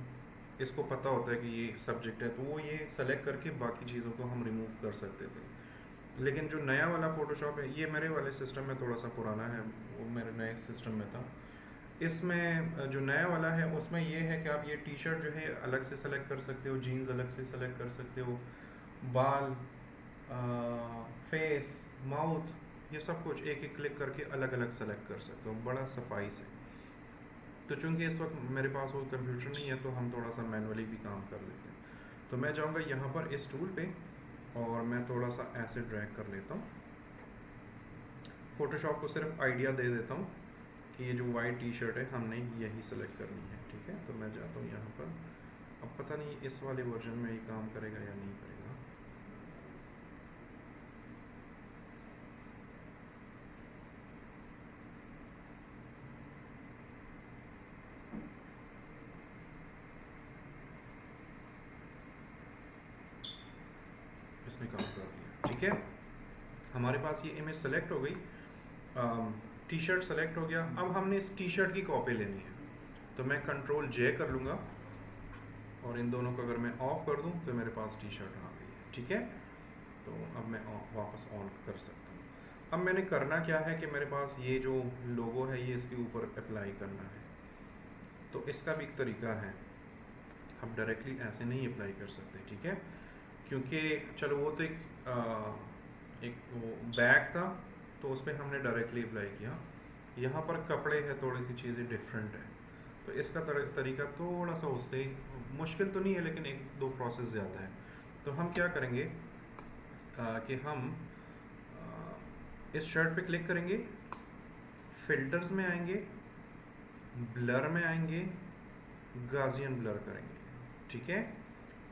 इसको पता होता है कि ये सब्जेक्ट है, तो वो ये सेलेक्ट करके बाकी चीज़ों को हम रिमूव कर सकते थे। लेकिन जो नया वाला फ़ोटोशॉप है, ये मेरे वाले सिस्टम में थोड़ा सा पुराना है, वो मेरे नए सिस्टम में था। इसमें जो नया वाला है उसमें ये है कि आप ये टी शर्ट जो है अलग से सेलेक्ट कर सकते हो, जीन्स अलग से सेलेक्ट कर सकते हो, बाल, फेस, माउथ, ये सब कुछ एक एक क्लिक करके अलग अलग सेलेक्ट कर सकते हो, बड़ा सफाई से। तो चूंकि इस वक्त मेरे पास वो कंप्यूटर नहीं है, तो हम थोड़ा सा मैनुअली भी काम कर लेते हैं। तो मैं जाऊंगा यहाँ पर इस टूल पे और मैं थोड़ा सा ऐसे ड्रैग कर लेता हूँ, फोटोशॉप को सिर्फ आइडिया दे देता हूँ कि ये जो वाइट टी शर्ट है हमने यही सेलेक्ट करनी है, ठीक है। तो मैं जाता हूँ यहाँ पर, अब पता नहीं इस वाले वर्जन में ये काम करेगा या नहीं करेगा। इसने काम कर दिया, ठीक है। हमारे पास ये इमेज सेलेक्ट हो गई, टी शर्ट सेलेक्ट हो गया। अब हमने इस टी शर्ट की कॉपी लेनी है, तो मैं कंट्रोल जे कर लूँगा और इन दोनों को अगर मैं ऑफ कर दूँ तो मेरे पास टी शर्ट आ गई है, ठीक है। तो अब मैं वापस ऑन कर सकता हूँ। अब मैंने करना क्या है कि मेरे पास ये जो लोगो है ये इसके ऊपर अप्लाई करना है। तो इसका भी एक तरीका है, आप डायरेक्टली ऐसे नहीं अप्लाई कर सकते, ठीक है। क्योंकि चलो वो तो एक वो बैग था, तो उस पर हमने डायरेक्टली अप्लाई किया। यहाँ पर कपड़े हैं, थोड़ी सी चीज़ें डिफरेंट है, तो इसका तरीका थोड़ा सा उससे मुश्किल तो नहीं है, लेकिन एक दो प्रोसेस ज़्यादा है। तो हम क्या करेंगे कि हम इस शर्ट पे क्लिक करेंगे, फिल्टर्स में आएंगे, ब्लर में आएंगे, गाजियन ब्लर करेंगे, ठीक है।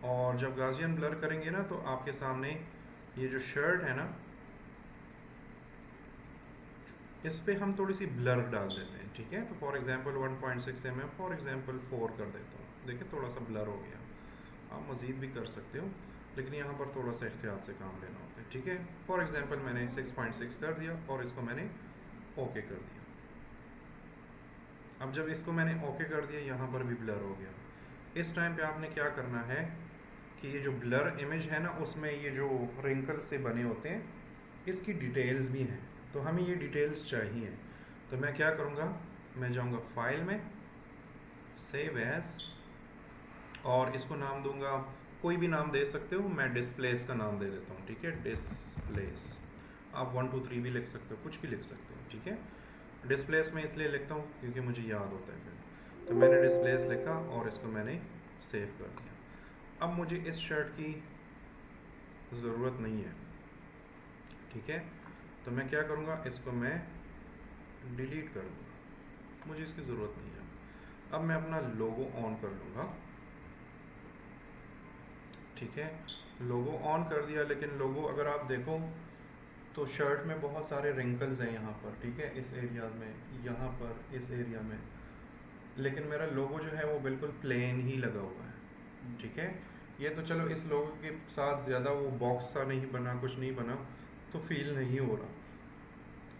और जब गाजियन ब्लर करेंगे ना, तो आपके सामने ये जो शर्ट है ना, इस पे हम थोड़ी सी ब्लर डाल देते हैं, ठीक है। तो for example 1.6 mm for example 4 कर देता हूँ, देखिए थोड़ा सा ब्लर हो गया। आप मज़ीद भी कर सकते हो, लेकिन यहाँ पर थोड़ा सा एहतियात से काम लेना होता है, ठीक है। फॉर एग्जांपल मैंने 6.6 कर दिया और इसको मैंने ओके कर दिया। अब जब इसको मैंने ओके कर दिया, यहाँ पर भी ब्लर हो गया। इस टाइम पे आपने क्या करना है कि ये जो ब्लर इमेज है ना, उसमें ये जो रिंकल से बने होते हैं, इसकी डिटेल्स भी हैं, तो हमें ये डिटेल्स चाहिए। तो मैं क्या करूँगा, मैं जाऊँगा फाइल में, सेव एज, और इसको नाम दूंगा, कोई भी नाम दे सकते हो, मैं डिस्प्लेस का नाम दे देता हूँ, ठीक है। डिस्प्लेस, आप 1 2 3 भी लिख सकते हो, कुछ भी लिख सकते हो, ठीक है। डिस्प्लेस में इसलिए लिखता हूँ क्योंकि मुझे याद होता है फिर। तो मैंने डिस्प्लेस लिखा और इसको मैंने सेव कर दिया। अब मुझे इस शर्ट की ज़रूरत नहीं है, ठीक है। तो मैं क्या करूँगा, इसको मैं डिलीट कर दूँगा, मुझे इसकी ज़रूरत नहीं है। अब मैं अपना लोगो ऑन कर लूँगा, ठीक है। लोगो ऑन कर दिया, लेकिन लोगो अगर आप देखो तो शर्ट में बहुत सारे रिंकल्स हैं यहाँ पर, ठीक है, इस एरिया में, यहाँ पर इस एरिया में, लेकिन मेरा लोगो जो है वो बिल्कुल प्लेन ही लगा हुआ है, ठीक है। ये तो चलो इस लोगो के साथ ज़्यादा वो बॉक्स सा नहीं बना, कुछ नहीं बना, तो फील नहीं हो रहा।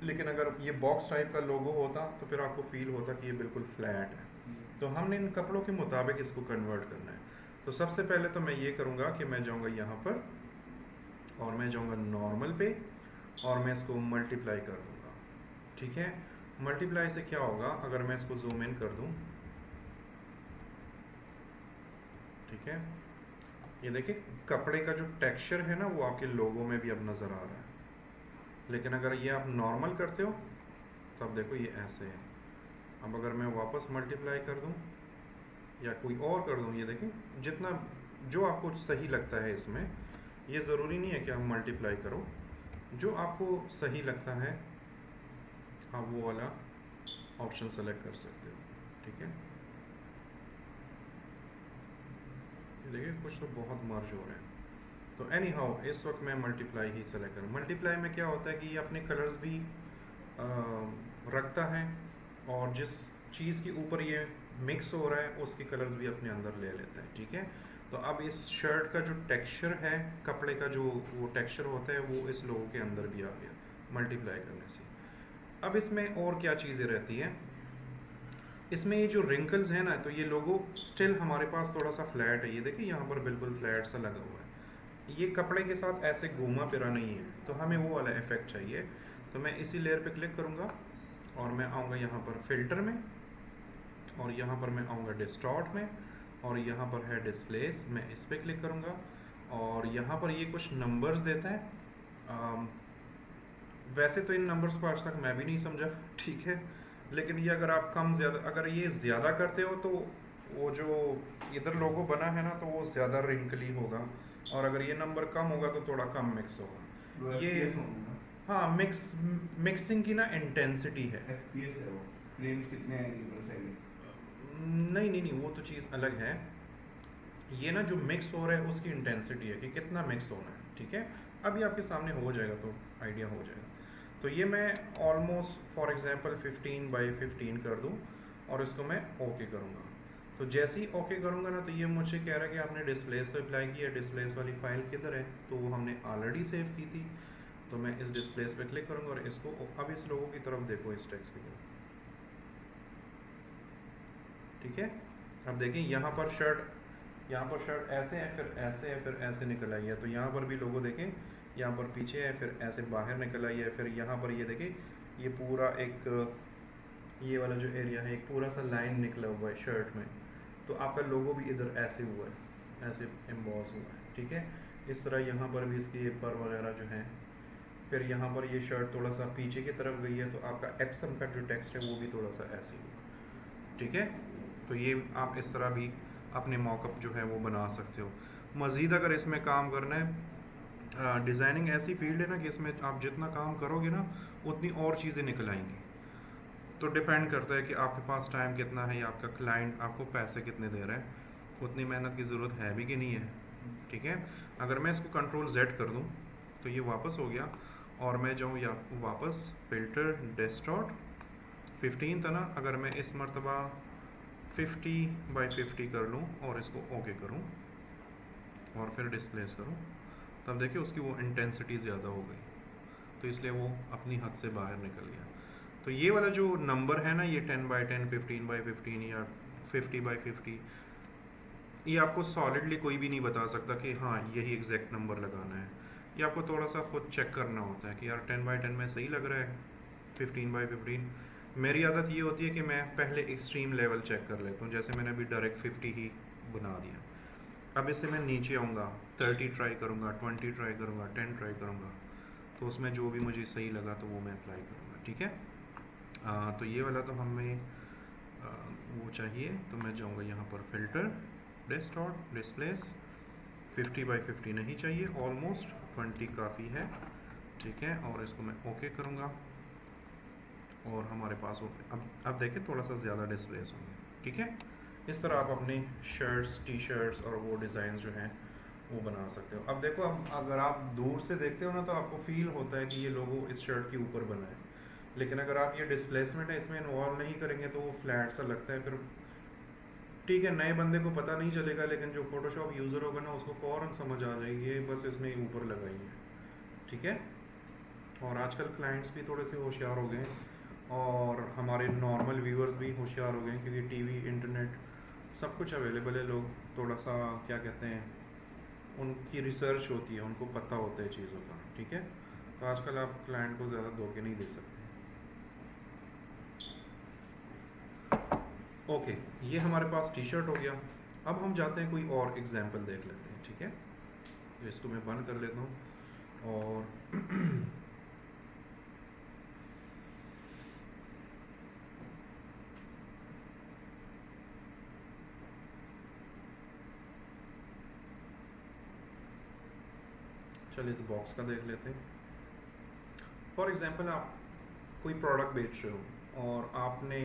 लेकिन अगर ये बॉक्स टाइप का लोगो होता तो फिर आपको फील होता कि ये बिल्कुल फ्लैट है। तो हमने इन कपड़ों के मुताबिक इसको कन्वर्ट करना है। तो सबसे पहले तो मैं ये करूँगा कि मैं जाऊँगा यहाँ पर और मैं जाऊँगा नॉर्मल पे और मैं इसको मल्टीप्लाई कर दूँगा, ठीक है। मल्टीप्लाई से क्या होगा, अगर मैं इसको जूम इन कर दूँ, ठीक है, ये देखिए कपड़े का जो टेक्सचर है ना वो आपके लोगो में भी अब नज़र आ रहा है। लेकिन अगर ये आप नॉर्मल करते हो तो अब देखो ये ऐसे है। अब अगर मैं वापस मल्टीप्लाई कर दूँ या कोई और कर दूँ, ये देखें जितना जो आपको सही लगता है इसमें, ये ज़रूरी नहीं है कि आप मल्टीप्लाई करो, जो आपको सही लगता है आप वो वाला ऑप्शन सेलेक्ट कर सकते हो, ठीक है। देखिए कुछ तो बहुत मर्ज हो रहे हैं। तो एनी हाउ इस वक्त मैं मल्टीप्लाई ही सेलेक्ट करूँ। मल्टीप्लाई में क्या होता है कि ये अपने कलर्स भी रखता है, और जिस चीज़ के ऊपर ये मिक्स हो रहा है उसके कलर्स भी अपने अंदर ले लेता है, ठीक है। तो अब इस शर्ट का जो टेक्सचर है, कपड़े का जो वो टेक्सचर होता है, वो इस लोगो के अंदर भी आ गया मल्टीप्लाई करने से। अब इसमें और क्या चीज़ें रहती हैं, इसमें ये जो रिंकल्स है ना, तो ये लोगो स्टिल हमारे पास थोड़ा सा फ्लैट है, ये देखिए यहाँ पर बिल्कुल फ्लैट सा लगा हुआ है, ये कपड़े के साथ ऐसे घूमा फिरा नहीं है, तो हमें वो वाला इफेक्ट चाहिए। तो मैं इसी लेयर पे क्लिक करूँगा और मैं आऊँगा यहाँ पर फिल्टर में, और यहाँ पर मैं आऊँगा डिस्टॉर्ट में, और यहाँ पर है डिस्प्लेस, मैं इस पर क्लिक करूँगा, और यहाँ पर ये कुछ नंबर्स देता है। वैसे तो इन नंबर्स को आज तक मैं भी नहीं समझा, ठीक है, लेकिन ये अगर आप कम ज़्यादा, अगर ये ज़्यादा करते हो तो वो जो इधर लोगो बना है ना, तो वो ज़्यादा रिंकली होगा, और अगर ये नंबर कम होगा तो थोड़ा कम मिक्स होगा। ये हाँ, मिक्सिंग की ना इंटेंसिटी है। FPS है वो, फ्रेम कितने आएंगे पर सेकंड? नहीं नहीं नहीं, वो तो चीज़ अलग है। ये ना जो मिक्स हो रहा है उसकी इंटेंसिटी है कि कितना मिक्स होना है, ठीक है। अभी आपके सामने हो जाएगा तो आइडिया हो जाएगा। तो ये मैं ऑलमोस्ट फॉर एग्जांपल 15x15 कर दूं, और इसको मैं ओके करूँगा। तो जैसे ही ओके करूँगा ना, तो ये मुझे कह रहा है कि आपने डिस्प्लेस पे अप्लाई किया, डिस्प्लेस वाली फाइल किधर है, तो वो हमने ऑलरेडी सेव की थी। तो मैं इस डिस्प्लेस पे क्लिक करूँगा और इसको, अब इस लोगों की तरफ देखो, इस टेक्स्ट की तरफ, ठीक है। अब देखें यहाँ पर शर्ट ऐसे है, फिर ऐसे है, फिर ऐसे निकल आई है। तो यहाँ पर भी लोगो देखें, यहाँ पर पीछे है, फिर ऐसे बाहर निकल आई है, फिर यहाँ पर ये देखें, ये पूरा एक ये वाला जो एरिया है, एक पूरा सा लाइन निकला हुआ है शर्ट में। तो आपका लोगो भी इधर ऐसे हुआ है, ऐसे एम्बॉस हुआ है, ठीक है। इस तरह यहाँ पर भी इसके पर वगैरह जो है, फिर यहाँ पर ये शर्ट थोड़ा सा पीछे की तरफ गई है, तो आपका एप्सम का जो टेक्स्ट है वो भी थोड़ा सा ऐसे हुआ, ठीक है। तो ये आप इस तरह भी अपने मॉकअप जो है वो बना सकते हो। मज़ीद अगर इसमें काम करना है, डिज़ाइनिंग ऐसी फील्ड है ना कि इसमें आप जितना काम करोगे ना, उतनी और चीज़ें निकल आएंगी। तो डिपेंड करता है कि आपके पास टाइम कितना है, या आपका क्लाइंट आपको पैसे कितने दे रहा है, उतनी मेहनत की ज़रूरत है भी कि नहीं है, ठीक है। अगर मैं इसको कंट्रोल Z कर दूँ तो ये वापस हो गया, और मैं जाऊँ या वापस फिल्टर डिस्टॉर्ट 15 था ना, अगर मैं इस मरतबा 50x50 कर लूँ और इसको ओके करूँ और फिर डिस्प्लेस करूँ, तब देखिए उसकी वो इंटेंसिटी ज़्यादा हो गई, तो इसलिए वो अपनी हद से बाहर निकल गया। तो ये वाला जो नंबर है ना, ये 10x10, 15x15 या 50x50, ये आपको सॉलिडली कोई भी नहीं बता सकता कि हाँ यही एग्जैक्ट नंबर लगाना है। ये आपको थोड़ा सा खुद चेक करना होता है कि यार 10x10 में सही लग रहा है, 15x15। मेरी आदत ये होती है कि मैं पहले एक्सट्रीम लेवल चेक कर लेता हूँ, जैसे मैंने अभी डायरेक्ट 50 ही बना दिया। अब इससे मैं नीचे आऊँगा, 30 ट्राई करूँगा, 20 ट्राई करूँगा, 10 ट्राई करूँगा, तो उसमें जो भी मुझे सही लगा तो वो मैं अप्लाई करूँगा, ठीक है। तो ये वाला तो हमें वो चाहिए, तो मैं जाऊँगा यहाँ पर फिल्टर डिस्टॉर्ट डिस्प्लेस, 50x50 नहीं चाहिए, ऑलमोस्ट 20 काफ़ी है, ठीक है। और इसको मैं ओके करूँगा, और हमारे पास वो अब देखिए थोड़ा सा ज़्यादा डिस्प्लेस होंगे, ठीक है। इस तरह आप अपनी शर्ट्स, टी शर्ट्स और वो डिज़ाइन जो हैं वो बना सकते हो। अब देखो, अब अगर आप दूर से देखते हो ना, तो आपको फील होता है कि ये लोगो इस शर्ट के ऊपर बना है, लेकिन अगर आप ये डिस्प्लेसमेंट है इसमें इन्वॉल्व नहीं करेंगे तो वो फ्लैट सा लगता है। फिर ठीक है, नए बंदे को पता नहीं चलेगा, लेकिन जो फोटोशॉप यूज़र होगा ना, उसको फ़ौरन समझ आ जाएगी ये बस इसमें ऊपर लगाई है, ठीक है। और आजकल क्लाइंट्स भी थोड़े से होशियार हो गए हैं, और हमारे नॉर्मल व्यूअर्स भी होशियार हो गए हैं, क्योंकि टीवी, इंटरनेट सब कुछ अवेलेबल है। लोग थोड़ा सा क्या कहते हैं, उनकी रिसर्च होती है, उनको पता होता है चीज़ों का, ठीक है। तो आजकल आप क्लाइंट को ज़्यादा धोखे नहीं दे सकते। ओके, ये हमारे पास टी शर्ट हो गया। अब हम जाते हैं कोई और एग्जाम्पल देख लेते हैं, ठीक है। तो इसको मैं बंद कर लेता हूँ, और चलिए इस बॉक्स का देख लेते हैं। फॉर एग्जांपल आप कोई प्रोडक्ट बेच रहे हो और आपने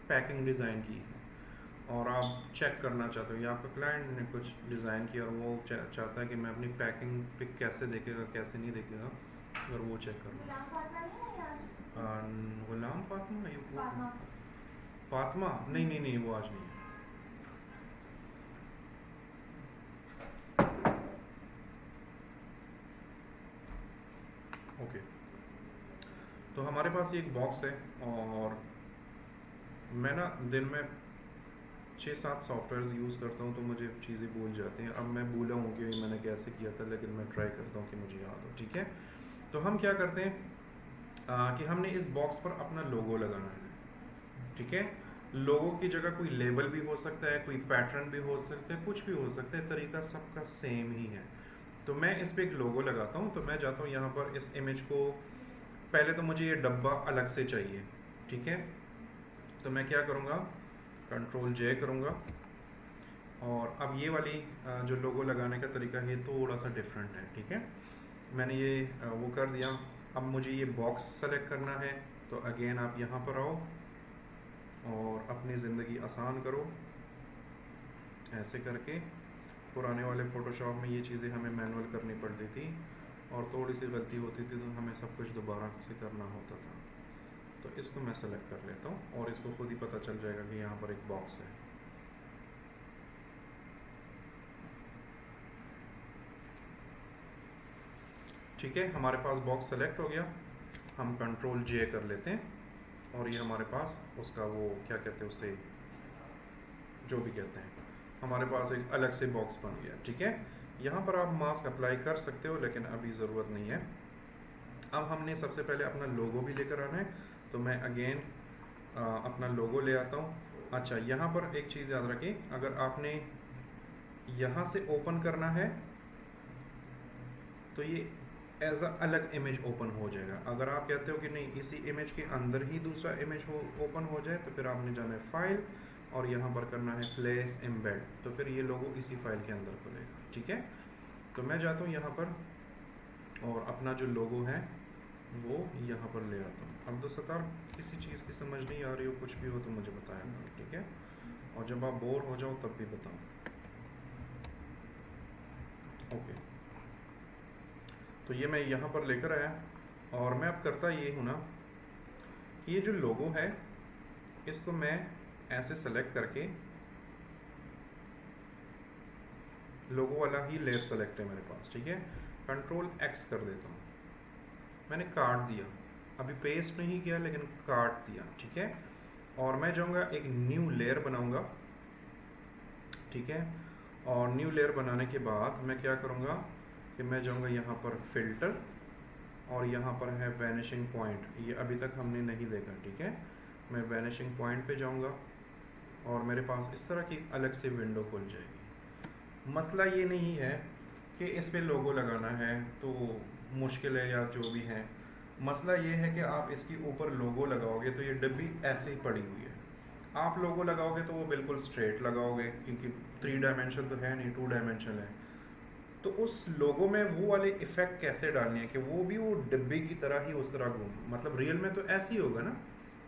पैकिंग डिज़ाइन की है और आप चेक करना चाहते हो या आपका क्लाइंट ने कुछ डिज़ाइन किया और वो चाहता है कि मैं अपनी पैकिंग पे कैसे देखेगा कैसे नहीं देखेगा, अगर वो चेक करूँ। गुलाम फातमा नहीं है आज? गुलाम फातिमा ये फातमा। फातिमा नहीं नहीं नहीं, वो आज नहीं है। ओके, तो हमारे पास ये एक बॉक्स है और मैं ना दिन में 6-7 सॉफ्टवेयर यूज़ करता हूँ तो मुझे चीज़ें भूल जाती हैं। अब मैं भूला हूँ कि मैंने कैसे किया था, लेकिन मैं ट्राई करता हूँ कि मुझे याद हो। ठीक है, तो हम क्या करते हैं कि हमने इस बॉक्स पर अपना लोगो लगाना है। ठीक है, लोगो की जगह कोई लेबल भी हो सकता है, कोई पैटर्न भी हो सकता है, कुछ भी हो सकता है, तरीका सबका सेम ही है। तो मैं इस पर एक लोगो लगाता हूँ। तो मैं जाता हूँ यहाँ पर इस इमेज को, पहले तो मुझे ये डब्बा अलग से चाहिए। ठीक है, तो मैं क्या करूँगा, कंट्रोल जे करूँगा और अब ये वाली जो लोगो लगाने का तरीका है थोड़ा सा डिफरेंट है। ठीक है, मैंने ये वो कर दिया। अब मुझे ये बॉक्स सेलेक्ट करना है, तो अगेन आप यहाँ पर आओ और अपनी ज़िंदगी आसान करो ऐसे करके। पुराने वाले फ़ोटोशॉप में ये चीज़ें हमें मैनुअल करनी पड़ती थी और थोड़ी सी गलती होती थी तो हमें सब कुछ दोबारा से करना होता था। तो इसको मैं सेलेक्ट कर लेता हूँ और इसको खुद ही पता चल जाएगा कि यहाँ पर एक बॉक्स है। ठीक है, हमारे पास बॉक्स सेलेक्ट हो गया। हम कंट्रोल जे कर लेते हैं और ये हमारे पास उसका वो क्या कहते हैं उसे, जो भी कहते हैं, हमारे पास एक अलग से बॉक्स बन गया। ठीक है, यहाँ पर आप मास्क अप्लाई कर सकते हो लेकिन अभी ज़रूरत नहीं है। अब हमने सबसे पहले अपना लोगो भी लेकर आना है, तो मैं अगेन अपना लोगो ले आता हूँ। अच्छा, यहाँ पर एक चीज़ याद रखें, अगर आपने यहाँ से ओपन करना है तो ये एज अ अलग इमेज ओपन हो जाएगा। अगर आप कहते हो कि नहीं इसी इमेज के अंदर ही दूसरा इमेज ओपन हो जाए, तो फिर आपने जाना है फाइल और यहाँ पर करना है प्लेस एम्बेड, तो फिर ये लोगो इसी फाइल के अंदर खुलेगा। ठीक है, तो मैं जाता हूँ यहाँ पर और अपना जो लोगो है वो यहाँ पर ले आता हूँ। अब दोस्तों किसी चीज़ की समझ नहीं आ रही हो, कुछ भी हो तो मुझे बताया करो। ठीक है, और जब आप बोर हो जाओ तब भी बताओ। ओके, तो ये मैं यहाँ पर लेकर आया और मैं अब करता ये हूँ ना कि ये जो लोगो है इसको मैं ऐसे सेलेक्ट करके, लोगो वाला ही लेयर सेलेक्ट है मेरे पास। ठीक है, कंट्रोल एक्स कर देता हूँ। मैंने काट दिया, अभी पेस्ट नहीं किया लेकिन काट दिया। ठीक है, और मैं जाऊँगा एक न्यू लेयर बनाऊँगा। ठीक है, और न्यू लेयर बनाने के बाद मैं क्या करूँगा कि मैं जाऊँगा यहाँ पर फिल्टर और यहाँ पर है वैनिशिंग पॉइंट, ये अभी तक हमने नहीं देखा। ठीक है, मैं वैनिशिंग पॉइंट पे जाऊँगा और मेरे पास इस तरह की अलग से विंडो खुल जाएगी। मसला ये नहीं है कि इस पे लोगो लगाना है तो मुश्किल है या जो भी है, मसला ये है कि आप इसके ऊपर लोगो लगाओगे तो ये डब्बी ऐसे ही पड़ी हुई है। आप लोगो लगाओगे तो वो बिल्कुल स्ट्रेट लगाओगे क्योंकि 3 डायमेंशन तो है नहीं, 2 डायमेंशन है। तो उस लोगो में वो वाले इफेक्ट कैसे डालने हैं कि वो भी वो डब्बी की तरह ही उस तरह घूम, मतलब रियल में तो ऐसे ही होगा ना,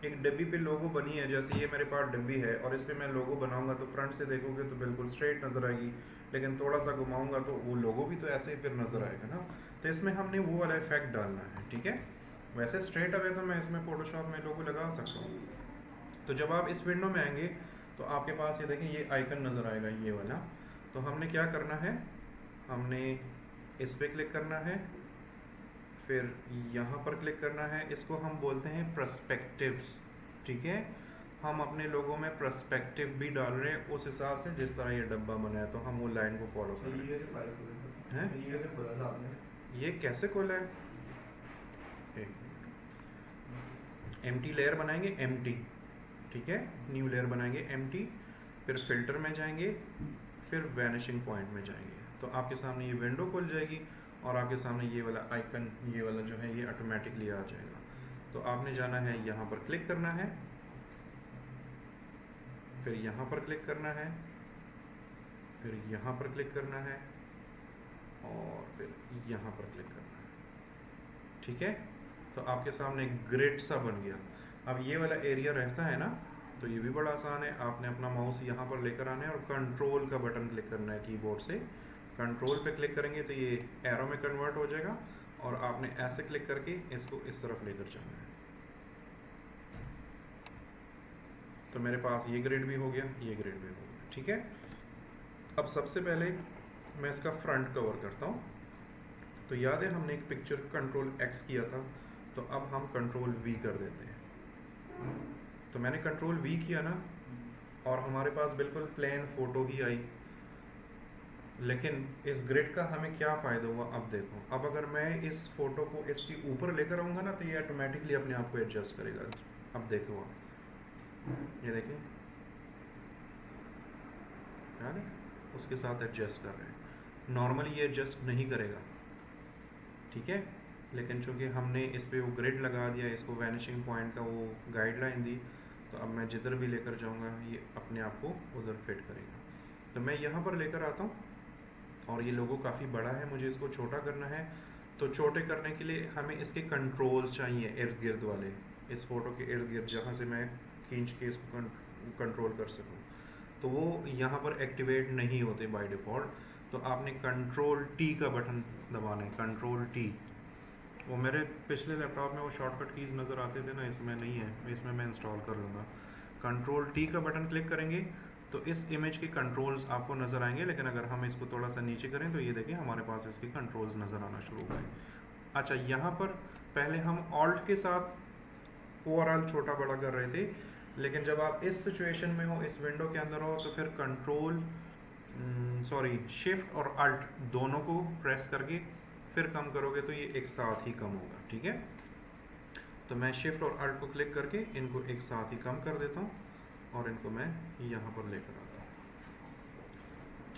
एक डब्बी पे लोगो बनी है, जैसे ये मेरे पास डब्बी है और इस पे मैं लोगो बनाऊंगा तो फ्रंट से देखोगे तो बिल्कुल स्ट्रेट नज़र आएगी, लेकिन थोड़ा सा घुमाऊंगा तो वो लोगो भी तो ऐसे ही फिर नज़र आएगा ना। तो इसमें हमने वो वाला इफेक्ट डालना है। ठीक है, वैसे स्ट्रेट अवे तो मैं इसमें फोटोशॉप में लोगो लगा सकता हूँ। तो जब आप इस विंडो में आएंगे तो आपके पास ये देखें ये आइकन नज़र आएगा, ये वाला। तो हमने क्या करना है, हमने इस पर क्लिक करना है, फिर यहाँ पर क्लिक करना है। इसको हम बोलते हैं पर्सपेक्टिव्स। ठीक है, हम अपने लोगों में पर्सपेक्टिव भी डाल रहे हैं उस हिसाब से जिस तरह ये डब्बा बना है, तो हम वो लाइन को फॉलो कर रहे हैं। ये कैसे खोला है, एम्प्टी लेयर बनाएंगे, एम्प्टी। ठीक है, न्यू लेयर बनाएंगे एम्प्टी, फिर फिल्टर में जाएंगे, फिर वैनिशिंग पॉइंट में जाएंगे, तो आपके सामने ये विंडो खुल जाएगी और आपके सामने ये वाला आइकन, ये वाला जो है ये ऑटोमेटिकली आ जाएगा। तो आपने जाना है यहाँ पर क्लिक करना है, फिर यहाँ पर क्लिक करना है, फिर यहाँ पर क्लिक करना है, और फिर यहाँ पर क्लिक करना है। ठीक है, तो आपके सामने एक ग्रिड सा बन गया। अब ये वाला एरिया रहता है ना, तो ये भी बड़ा आसान है। आपने अपना माउस यहाँ पर लेकर आना है और कंट्रोल का बटन क्लिक करना है कीबोर्ड से। कंट्रोल पे क्लिक करेंगे तो ये एरो में कन्वर्ट हो जाएगा और आपने ऐसे क्लिक करके इसको इस तरफ लेकर जाना है। तो मेरे पास ये ग्रिड भी हो गया, ये ग्रिड भी हो गया। ठीक है, अब सबसे पहले मैं इसका फ्रंट कवर करता हूँ। तो याद है हमने एक पिक्चर कंट्रोल X किया था, तो अब हम कंट्रोल V कर देते हैं। तो मैंने कंट्रोल V किया ना, और हमारे पास बिल्कुल प्लेन फोटो ही आई। लेकिन इस ग्रिड का हमें क्या फ़ायदा हुआ, अब देखो। अब अगर मैं इस फोटो को इसके ऊपर लेकर आऊँगा ना, तो ये ऑटोमेटिकली अपने आप को एडजस्ट करेगा। अब देखो आप, ये देखिए, यार उसके साथ एडजस्ट कर रहे हैं। नॉर्मली ये एडजस्ट नहीं करेगा, ठीक है, लेकिन चूंकि हमने इस पे वो ग्रिड लगा दिया, इसको वैनिशिंग पॉइंट का वो गाइडलाइन दी, तो अब मैं जिधर भी लेकर जाऊंगा ये अपने आप को उधर फिट करेगा। तो मैं यहाँ पर लेकर आता हूँ, और ये लोगो काफ़ी बड़ा है, मुझे इसको छोटा करना है। तो छोटे करने के लिए हमें इसके कंट्रोल चाहिए इर्द गिर्द वाले, इस फोटो के इर्द गिर्द, जहाँ से मैं खींच के इसको कंट्रोल कर सकूँ। तो वो यहाँ पर एक्टिवेट नहीं होते बाय डिफ़ॉल्ट। तो आपने कंट्रोल T का बटन दबाना है, कंट्रोल T। वो मेरे पिछले लैपटॉप में वो शॉर्टकट कीज़ नज़र आते थे ना, इसमें नहीं है, इसमें मैं इंस्टॉल कर लूँगा। कंट्रोल T का बटन क्लिक करेंगे तो इस इमेज के कंट्रोल्स आपको नज़र आएंगे। लेकिन अगर हम इसको थोड़ा सा नीचे करें तो ये देखिए हमारे पास इसके कंट्रोल्स नज़र आना शुरू हो गए। अच्छा, यहाँ पर पहले हम ऑल्ट के साथ ओवरऑल छोटा बड़ा कर रहे थे, लेकिन जब आप इस सिचुएशन में हो, इस विंडो के अंदर हो, तो फिर शिफ्ट और अल्ट दोनों को प्रेस करके फिर कम करोगे तो ये एक साथ ही कम होगा। ठीक है, तो मैं शिफ्ट और अल्ट को क्लिक करके इनको एक साथ ही कम कर देता हूँ और इनको मैं यहाँ पर लेकर आता हूँ।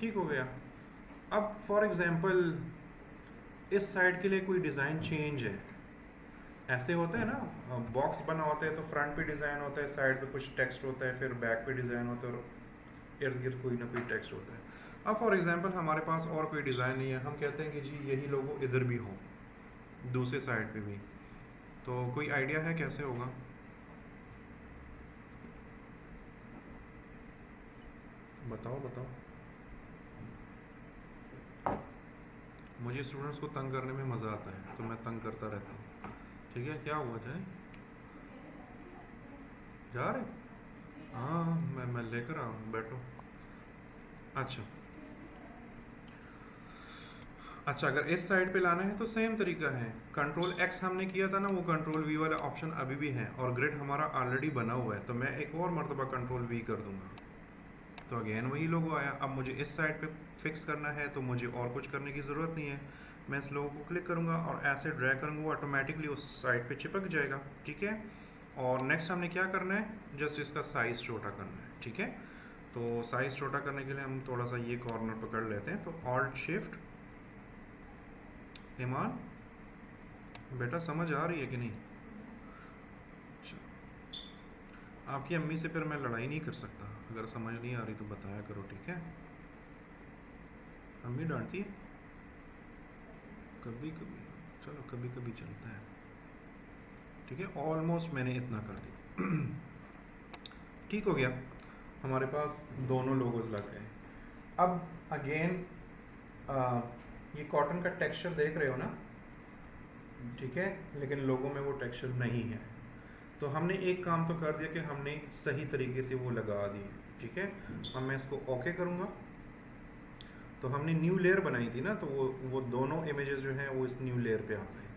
ठीक हो गया। अब फॉर एग्जांपल इस साइड के लिए कोई डिज़ाइन चेंज है, ऐसे होते हैं ना, बॉक्स बना होता है तो फ्रंट पे डिज़ाइन होता है, साइड पे कुछ टेक्स्ट होता है, फिर बैक पे डिज़ाइन होता है और इर्द गिर्द कोई ना कोई टेक्स्ट होता है। अब फॉर एग्जांपल हमारे पास और कोई डिज़ाइन नहीं है, हम कहते हैं कि जी यही लोगो इधर भी हो, दूसरे साइड पे भी। तो कोई आइडिया है कैसे होगा? बताओ बताओ। मुझे स्टूडेंट्स को तंग करने में मज़ा आता है, तो मैं तंग करता रहता हूँ। ठीक है, क्या हुआ जाए जा रहे? हाँ, मैं लेकर आ, बैठो। अच्छा, अगर इस साइड पे लाना है तो सेम तरीका है। कंट्रोल X हमने किया था ना, वो कंट्रोल V वाला ऑप्शन अभी भी है और ग्रिड हमारा ऑलरेडी बना हुआ है। तो मैं एक और मरतबा कंट्रोल V कर दूंगा, तो अगेन वही लोगो आया। अब मुझे इस साइड पे फिक्स करना है, तो मुझे और कुछ करने की ज़रूरत नहीं है। मैं इस लोगो को क्लिक करूँगा और ऐसे ड्रैग करूँगा, वो ऑटोमेटिकली उस साइड पे चिपक जाएगा। ठीक है, और नेक्स्ट हमने क्या करना है, जस्ट इसका साइज़ छोटा करना है। ठीक है, तो साइज़ छोटा करने के लिए हम थोड़ा सा ये कॉर्नर पकड़ लेते हैं। तो ऑल्ट शिफ्ट, ईमान बेटा समझ आ रही है कि नहीं? आपकी अम्मी से फिर मैं लड़ाई नहीं कर सकता, अगर समझ नहीं आ रही तो बताया करो। ठीक है, अम्मी डांटती है कभी कभी, चलो कभी कभी चलता है। ठीक है, ऑलमोस्ट मैंने इतना कर दिया। ठीक हो गया, हमारे पास दोनों लोगोज लग गए। अब अगेन ये कॉटन का टेक्सचर देख रहे हो ना, ठीक है, लेकिन लोगों में वो टेक्सचर नहीं है। तो हमने एक काम तो कर दिया कि हमने सही तरीके से वो लगा दी। ठीक है, अब मैं इसको ओके करूँगा। तो हमने न्यू लेयर बनाई थी ना, तो वो दोनों इमेजेस जो हैं वो इस न्यू लेयर पे आते हैं।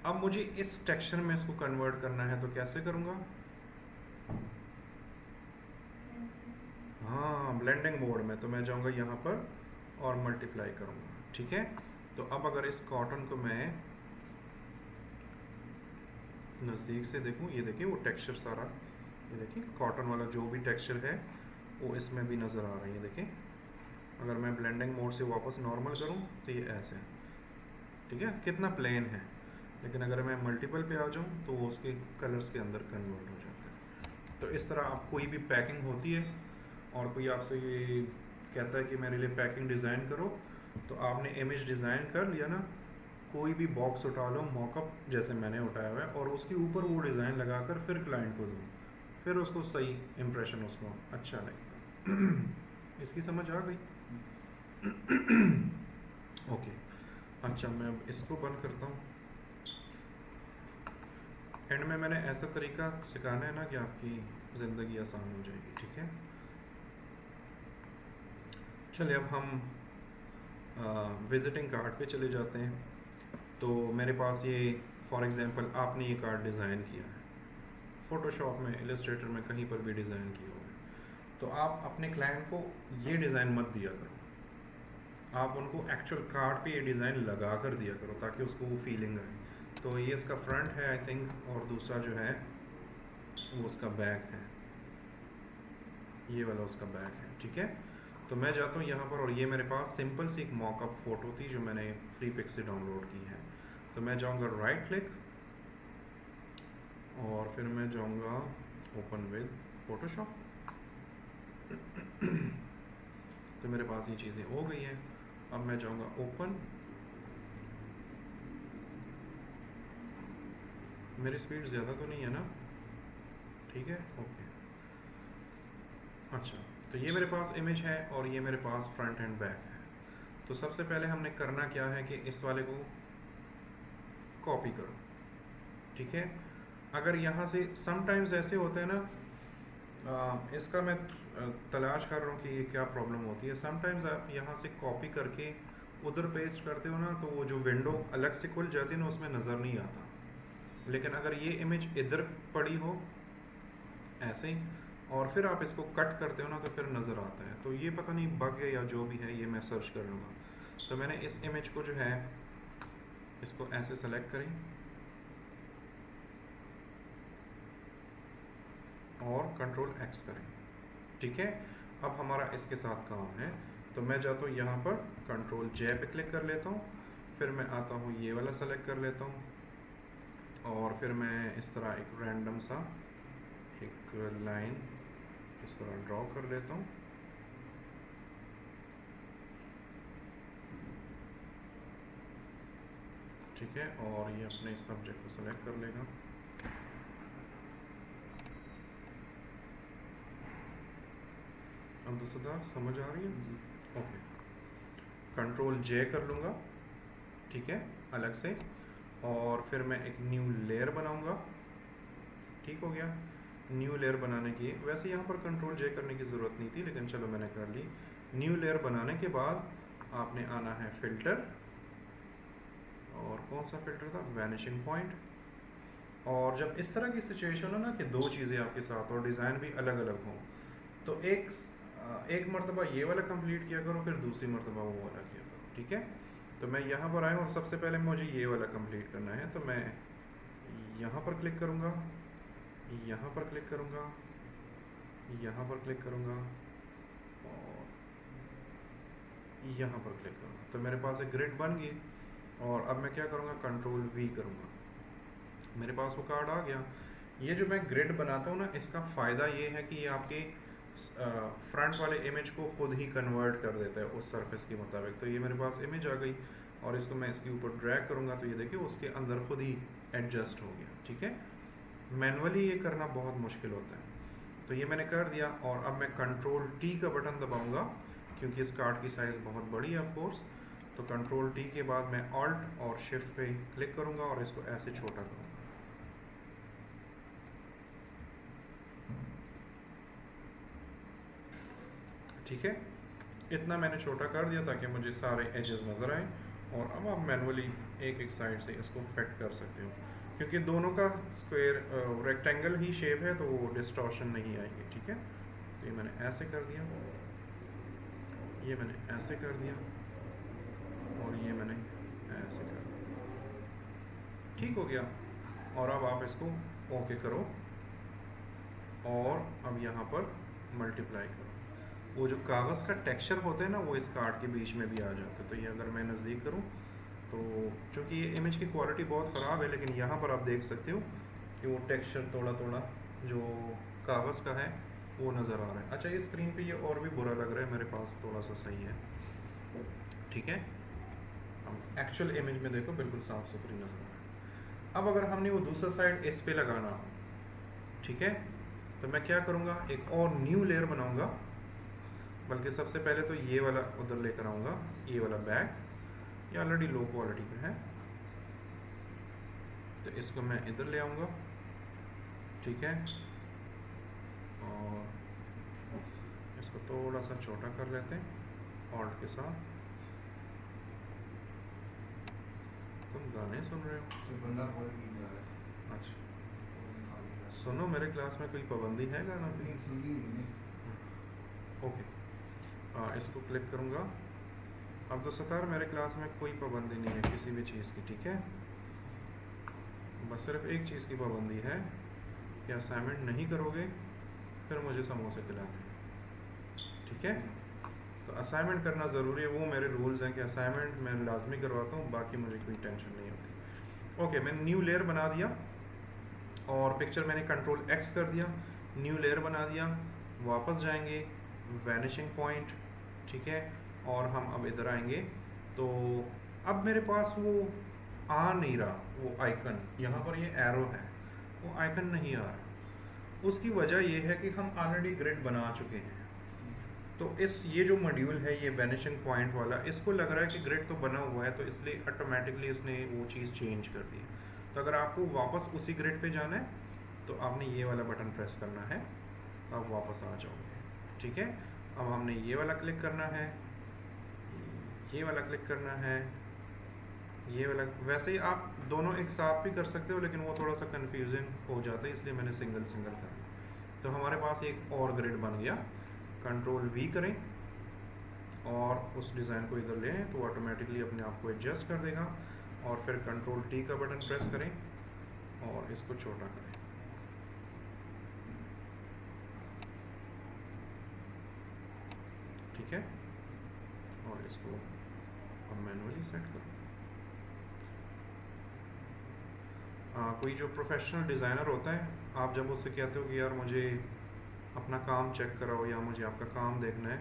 अब मुझे इस टेक्सचर में इसको कन्वर्ट करना है, तो कैसे करूँगा? हाँ, ब्लेंडिंग मोड में। तो मैं जाऊँगा यहाँ पर और मल्टीप्लाई करूँगा। ठीक है, तो अब अगर इस कॉटन को मैं नज़दीक से देखूँ, ये देखिए वो टेक्सचर सारा, ये देखिए कॉटन वाला जो भी टेक्सचर है वो इसमें भी नज़र आ रहा है। ये देखिए, अगर मैं ब्लेंडिंग मोड से वापस नॉर्मल करूँ तो ये ऐसे है। ठीक है, कितना प्लेन है, लेकिन अगर मैं मल्टीपल पे आ जाऊँ तो वो उसके कलर्स के अंदर कन्वर्ट हो जाता है। तो इस तरह आप कोई भी पैकिंग होती है और कोई आपसे ये कहता है कि मेरे लिए पैकिंग डिज़ाइन करो, तो आपने इमेज डिज़ाइन कर लिया ना, कोई भी बॉक्स उठा लो मॉकअप जैसे मैंने उठाया हुआ है, और उसके ऊपर वो डिज़ाइन लगाकर फिर क्लाइंट को दो, फिर उसको सही इम्प्रेशन उसको अच्छा लगेगा। इसकी समझ आ गई? ओके। अच्छा, मैं अब इसको बंद करता हूँ। एंड में मैंने ऐसा तरीका सिखाना है ना कि आपकी ज़िंदगी आसान हो जाएगी, ठीक है? चलिए अब हम विज़िटिंग कार्ड पे चले जाते हैं। तो मेरे पास ये फॉर एग्ज़ाम्पल आपने ये कार्ड डिज़ाइन किया है फ़ोटोशॉप में, इलस्ट्रेटर में, कहीं पर भी डिज़ाइन किया हुआ है। तो आप अपने क्लाइंट को ये डिज़ाइन मत दिया करो, आप उनको एक्चुअल कार्ड पे ये डिज़ाइन लगा कर दिया करो ताकि उसको वो फीलिंग आए। तो ये इसका फ्रंट है आई थिंक, और दूसरा जो है वो उसका बैक है, ये वाला उसका बैक है, ठीक है? तो मैं जाता हूँ यहाँ पर, और ये मेरे पास सिंपल सी एक मॉकअप फ़ोटो थी जो मैंने फ्री पिक से डाउनलोड की है। तो मैं जाऊँगा राइट क्लिक, और फिर मैं जाऊँगा ओपन विद फ़ोटोशॉप। तो मेरे पास ये चीज़ें हो गई हैं। अब मैं जाऊँगा ओपन। मेरी स्पीड ज़्यादा तो नहीं है ना? ठीक है, ओके। अच्छा, तो ये मेरे पास इमेज है और ये मेरे पास फ्रंट एंड बैक है। तो सबसे पहले हमने करना क्या है कि इस वाले को कॉपी करो, ठीक है? अगर यहाँ से समटाइम्स ऐसे होते हैं ना, इसका मैं तलाश कर रहा हूँ कि ये क्या प्रॉब्लम होती है। समटाइम्स आप यहाँ से कॉपी करके उधर पेस्ट करते हो ना, तो वो जो विंडो अलग से खुल जाती है ना, उसमें नज़र नहीं आता। लेकिन अगर ये इमेज इधर पड़ी हो ऐसे, और फिर आप इसको कट करते हो ना, तो फिर नज़र आता है। तो ये पता नहीं बग है या जो भी है, ये मैं सर्च कर लूँगा। तो मैंने इस इमेज को जो है, इसको ऐसे सेलेक्ट करें और कंट्रोल X करें, ठीक है? अब हमारा इसके साथ काम है। तो मैं जाता हूँ यहाँ पर, कंट्रोल J पे क्लिक कर लेता हूँ, फिर मैं आता हूँ ये वाला सेलेक्ट कर लेता हूँ, और फिर मैं इस तरह एक रैंडम सा एक लाइन इस तरह ड्रॉ कर लेता हूँ। ठीक है, और ये अपने सब्जेक्ट को सेलेक्ट कर लेगा। अब दूसरा समझ आ रही है? ओके, कंट्रोल J कर लूँगा, ठीक है, अलग से, और फिर मैं एक न्यू लेयर बनाऊँगा। ठीक हो गया? न्यू लेयर बनाने की, वैसे यहाँ पर कंट्रोल J करने की ज़रूरत नहीं थी, लेकिन चलो मैंने कर ली। न्यू लेयर बनाने के बाद आपने आना है फ़िल्टर, और कौन सा फ़िल्टर था? Vanishing point. और जब इस तरह की सिचुएशन हो ना कि दो चीज़ें आपके साथ और डिज़ाइन भी अलग अलग हों, तो एक मरतबा ये वाला कंप्लीट किया करो, फिर दूसरी मरतबा वो वाला किया करो, ठीक है? तो मैं यहाँ पर आया हूँ और सबसे पहले मुझे ये वाला कंप्लीट करना है। तो मैं यहाँ पर क्लिक करूँगा, यहाँ पर क्लिक करूँगा, यहाँ पर क्लिक करूँगा, और यहाँ पर क्लिक करूँगा। तो मेरे पास एक ग्रिड बन गई, और अब मैं क्या करूँगा? कंट्रोल V करूँगा, मेरे पास वो कार्ड आ गया। ये जो मैं ग्रिड बनाता हूँ ना, इसका फ़ायदा ये है कि ये आपके फ्रंट वाले इमेज को खुद ही कन्वर्ट कर देता है उस सरफेस के मुताबिक। तो ये मेरे पास इमेज आ गई, और इसको मैं इसके ऊपर ड्रैग करूँगा, तो ये देखिए उसके अंदर खुद ही एडजस्ट हो गया, ठीक है? मैनुअली ये करना बहुत मुश्किल होता है। तो ये मैंने कर दिया, और अब मैं कंट्रोल T का बटन दबाऊँगा, क्योंकि इस कार्ड की साइज़ बहुत बड़ी है ऑफकोर्स। तो कंट्रोल T के बाद मैं ऑल्ट और शिफ्ट पे क्लिक करूँगा, और इसको ऐसे छोटा करूँगा। ठीक है, इतना मैंने छोटा कर दिया ताकि मुझे सारे एजेस नज़र आए। और अब आप मैनुअली एक एक साइड से इसको फिट कर सकते हो, क्योंकि दोनों का स्क्वायर रेक्टेंगल ही शेप है, तो वो डिस्टॉर्शन नहीं आएगी, ठीक है? तो ये मैंने ऐसे कर दिया, ये मैंने ऐसे कर दिया, और ये मैंने ऐसे कर दिया, ठीक हो गया। और अब आप इसको ओके करो, और अब यहाँ पर मल्टीप्लाई करो। वो जो कागज़ का टेक्सचर होता है ना, वो इस कार्ड के बीच में भी आ जाता है। तो ये अगर मैं नज़दीक करूँ, तो चूँकि ये इमेज की क्वालिटी बहुत ख़राब है, लेकिन यहाँ पर आप देख सकते हो कि वो टेक्सचर थोड़ा थोड़ा जो कागज़ का है वो नज़र आ रहा है। अच्छा, ये स्क्रीन पे ये और भी बुरा लग रहा है, मेरे पास थोड़ा सा सही है। ठीक है, हम एक्चुअल इमेज में देखो बिल्कुल साफ सुथरी नजर आ रहा है। अब अगर हमने वो दूसरा साइड इस पे लगाना हो, ठीक है, तो मैं क्या करूँगा, एक और न्यू लेयर बनाऊंगा। बल्कि सबसे पहले तो ये वाला उधर लेकर आऊँगा, ये वाला बैग ये ऑलरेडी लो क्वालिटी पे है, तो इसको मैं इधर ले आऊँगा, ठीक है, और इसको थोड़ा सा छोटा कर लेते हैं ऑल्ट के साथ। तुम गाने सुन रहे हो? तो बंदा कॉल की जा रहा है। अच्छा सुनो, मेरे क्लास में कोई पाबंदी है गाना की? नहीं सुनी नहीं। ओके, इसको क्लिक करूँगा। अब तो सतार मेरे क्लास में कोई पाबंदी नहीं है किसी भी चीज़ की, ठीक है, बस सिर्फ एक चीज़ की पाबंदी है कि असाइनमेंट नहीं करोगे फिर मुझे समोसे खिलाने हैं, ठीक है। तो असाइनमेंट करना ज़रूरी है, वो मेरे रूल्स हैं कि असाइनमेंट मैं लाजमी करवाता हूँ, बाकी मुझे कोई टेंशन नहीं होती। ओके, मैंने न्यू लेयर बना दिया और पिक्चर मैंने कंट्रोल एक्स कर दिया, न्यू लेयर बना दिया। वापस जाएंगे वैनिशिंग पॉइंट, ठीक है, और हम अब इधर आएंगे तो अब मेरे पास वो आ नहीं रहा, वो आइकन यहाँ पर ये एरो है, वो आइकन नहीं आ रहा। उसकी वजह ये है कि हम ऑलरेडी ग्रिड बना चुके हैं। तो ये जो मॉड्यूल है ये वैनिशिंग पॉइंट वाला, इसको लग रहा है कि ग्रिड तो बना हुआ है, तो इसलिए ऑटोमेटिकली इसने वो चीज़ चेंज कर दी। तो अगर आपको वापस उसी ग्रिड पे जाना है तो आपने ये वाला बटन प्रेस करना है, आप वापस आ जाओगे, ठीक है। अब हमने ये वाला क्लिक करना है, ये वाला क्लिक करना है, ये वाला। वैसे ही आप दोनों एक साथ भी कर सकते हो, लेकिन वो थोड़ा सा कंफ्यूजन हो जाता है, इसलिए मैंने सिंगल सिंगल करा। तो हमारे पास एक और ग्रिड बन गया। कंट्रोल वी करें और उस डिज़ाइन को इधर लें तो ऑटोमेटिकली अपने आप को एडजस्ट कर देगा, और फिर कंट्रोल टी का बटन प्रेस करें और इसको छोटा करें, ठीक है, और इसको हम मैनुअली सेट करें। कोई जो प्रोफेशनल डिज़ाइनर होता है, आप जब उससे कहते हो कि यार मुझे अपना काम चेक कराओ या मुझे आपका काम देखना है,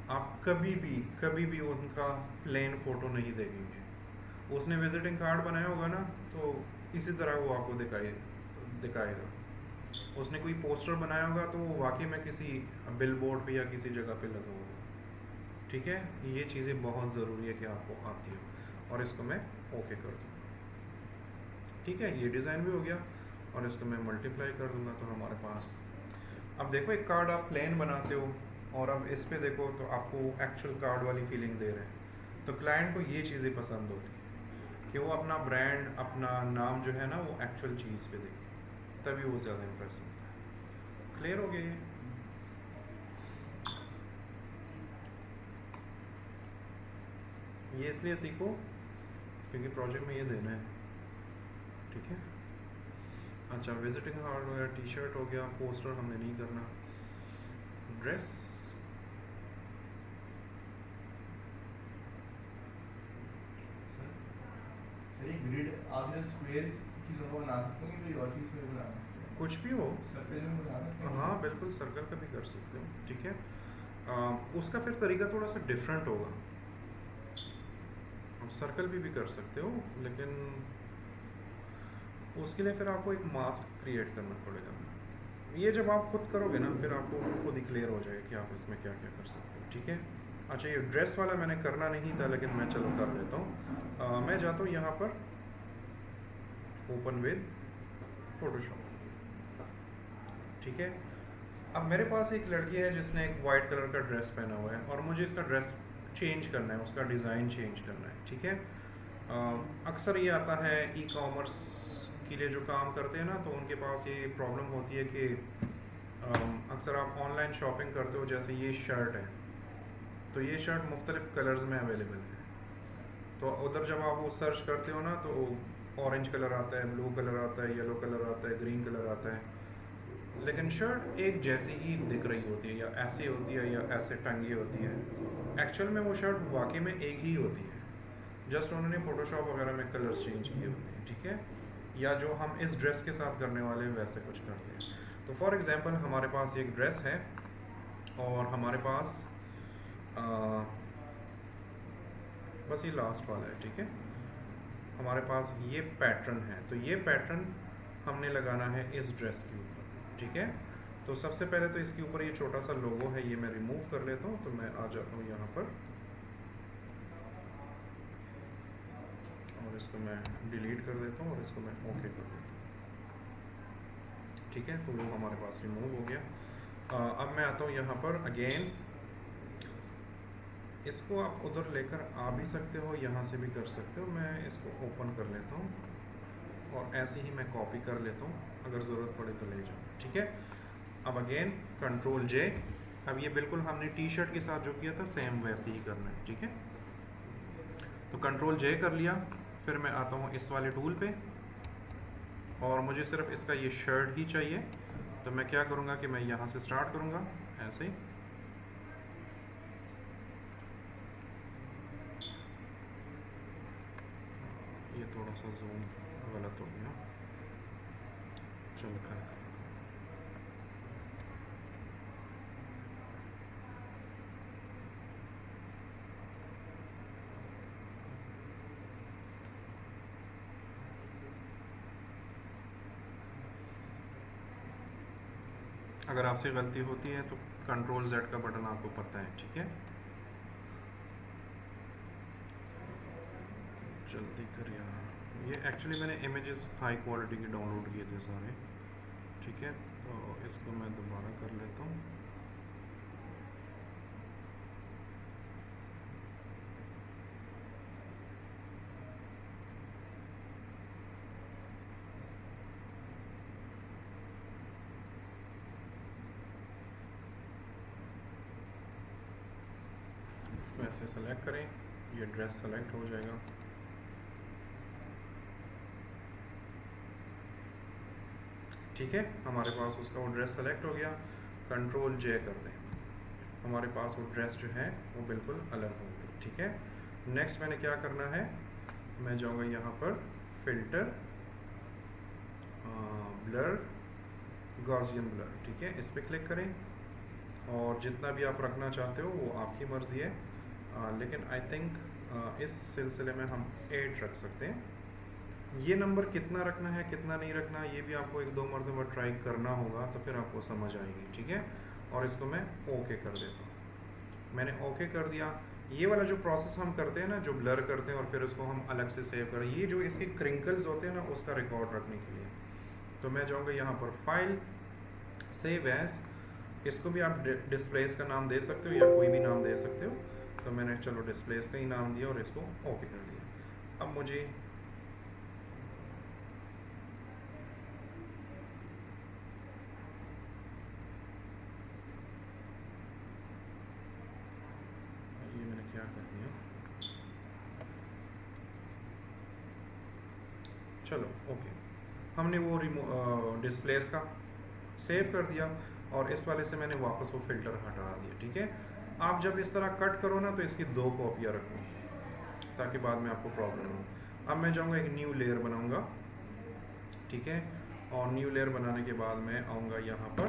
आप कभी भी उनका प्लेन फ़ोटो नहीं देखेंगे। उसने विजिटिंग कार्ड बनाया होगा ना, तो इसी तरह वो आपको दिखाएगा। उसने कोई पोस्टर बनाया होगा तो वो वाकई में किसी बिल बोर्ड पे या किसी जगह पे लगा होगा, ठीक है। ये चीज़ें बहुत ज़रूरी है कि आपको आती हो। और इसको मैं ओके कर दूँ, ठीक है, ये डिज़ाइन भी हो गया। और इसको मैं मल्टीप्लाई कर दूँगा तो हमारे पास, अब देखो एक कार्ड आप प्लेन बनाते हो और अब इस पे देखो तो आपको एक्चुअल कार्ड वाली फीलिंग दे रहे हैं। तो क्लाइंट को ये चीज़ें पसंद होती है कि वो अपना ब्रांड, अपना नाम जो है ना, वो एक्चुअल चीज़ पे देखे, तभी वो ज़्यादा इम्प्रेस होता है। क्लियर हो गया ये इसलिए सीखो क्योंकि प्रोजेक्ट में ये देना है, ठीक है। अच्छा, विजिटिंग कार्ड हो गया, टी शर्ट हो गया, पोस्टर हमने नहीं करना, ड्रेस। सर ये ग्रिड आपने स्क्वायर की जगह बना सकते हो कि कोई और चीज़ में बना सकते हो? कुछ भी हो, सर्कल में बना सकते हो? हाँ बिल्कुल, सर्कल का भी कर सकते हो, ठीक है। उसका फिर तरीका थोड़ा सा डिफरेंट होगा। आप सर्कल भी कर सकते हो, लेकिन उसके लिए फिर आपको एक मास्क क्रिएट करना पड़ेगा। ये जब आप खुद करोगे ना, फिर आपको खुद ही क्लियर हो जाएगा कि आप इसमें क्या क्या कर सकते हो, ठीक है। अच्छा, ये ड्रेस वाला मैंने करना नहीं था, लेकिन मैं चलो कर लेता हूँ। मैं जाता हूँ यहाँ पर ओपन विद फोटोशॉप, ठीक है। अब मेरे पास एक लड़की है जिसने एक वाइट कलर का ड्रेस पहना हुआ है और मुझे इसका ड्रेस चेंज करना है, उसका डिज़ाइन चेंज करना है, ठीक है। अक्सर ये आता है ई कॉमर्स के लिए जो काम करते हैं ना, तो उनके पास ये प्रॉब्लम होती है कि अक्सर आप ऑनलाइन शॉपिंग करते हो। जैसे ये शर्ट है, तो ये शर्ट मुख्तलिफ कलर्स में अवेलेबल है, तो उधर जब आप वो सर्च करते हो ना, तो ऑरेंज कलर आता है, ब्लू कलर आता है, येलो कलर आता है, ग्रीन कलर आता है, लेकिन शर्ट एक जैसी ही दिख रही होती है, या ऐसी होती है या ऐसे टंगी होती है। एक्चुअल में वो शर्ट वाकई में एक ही होती है, जस्ट उन्होंने फोटोशॉप वगैरह में कलर्स चेंज किए होते हैं, ठीक है। या जो हम इस ड्रेस के साथ करने वाले हैं वैसे कुछ करते हैं। तो फॉर एग्जांपल हमारे पास एक ड्रेस है और हमारे पास बस ये लास्ट वाला है, ठीक है। हमारे पास ये पैटर्न है, तो ये पैटर्न हमने लगाना है इस ड्रेस के ऊपर, ठीक है। तो सबसे पहले तो इसके ऊपर ये छोटा सा लोगो है, ये मैं रिमूव कर लेता हूँ। तो मैं आ जाता हूँ यहाँ पर और इसको मैं डिलीट कर देता हूँ और इसको मैं ओके कर देता हूँ, ठीक है। तो वो हमारे पास रिमूव हो गया। अब मैं आता हूँ यहाँ पर अगेन, इसको आप उधर लेकर आ भी सकते हो, यहाँ से भी कर सकते हो। मैं इसको ओपन कर लेता हूँ और ऐसे ही मैं कॉपी कर लेता हूँ, अगर ज़रूरत पड़े तो ले जाऊँ, ठीक है। अब अगेन कंट्रोल जे, अब ये बिल्कुल हमने टी शर्ट के साथ जो किया था सेम वैसे ही करना है, ठीक है। तो कंट्रोल जे कर लिया, फिर मैं आता हूँ इस वाले टूल पे और मुझे सिर्फ इसका ये शर्ट ही चाहिए। तो मैं क्या करूँगा कि मैं यहाँ से स्टार्ट करूँगा ऐसे ही, ये थोड़ा सा जूम गलत हो गया, चल कर अगर आपसे गलती होती है तो कंट्रोल जेड का बटन आपको पता है, ठीक है। जल्दी कर यार, ये एक्चुअली मैंने इमेजेस हाई क्वालिटी के डाउनलोड किए थे सारे, ठीक है। तो इसको मैं दोबारा कर लेता हूँ। इसको ऐसे सेलेक्ट करें, ये ड्रेस सेलेक्ट हो जाएगा। ठीक है, हमारे पास उसका वो ड्रेस सेलेक्ट हो गया। कंट्रोल जे कर दें, हमारे पास वो ड्रेस जो है वो बिल्कुल अलग हो गई, ठीक है। नेक्स्ट मैंने क्या करना है, मैं जाऊंगा यहाँ पर फिल्टर, ब्लर, गॉसियन ब्लर, ठीक है। इस पर क्लिक करें और जितना भी आप रखना चाहते हो वो आपकी मर्ज़ी है, लेकिन आई थिंक इस सिलसिले में हम 8 रख सकते हैं। ये नंबर कितना रखना है कितना नहीं रखना ये भी आपको 1-2 मरतबा ट्राई करना होगा, तो फिर आपको समझ आएगी, ठीक है। और इसको मैं ओके कर देता हूँ। मैंने ओके कर दिया। ये वाला जो प्रोसेस हम करते हैं ना, जो ब्लर करते हैं और फिर उसको हम अलग से सेव करें, ये जो इसके क्रिंकल्स होते हैं ना, उसका रिकॉर्ड रखने के लिए। तो मैं जाऊँगा यहाँ पर फाइल, सेव एज, इसको भी आप डिस्प्लेस का नाम दे सकते हो या कोई भी नाम दे सकते हो। तो मैंने चलो डिस्प्लेस का ही नाम दिया और इसको ओके कर दिया। अब मुझे क्या करनी है, चलो ओके, हमने वो डिस्प्लेस का सेव कर दिया और इस वाले से मैंने वापस वो फिल्टर हटा दिया, ठीक है। आप जब इस तरह कट करो ना तो इसकी 2 कॉपियाँ रखो ताकि बाद में आपको प्रॉब्लम हो। अब मैं जाऊँगा एक न्यू लेयर बनाऊँगा, ठीक है। और न्यू लेयर बनाने के बाद मैं आऊँगा यहाँ पर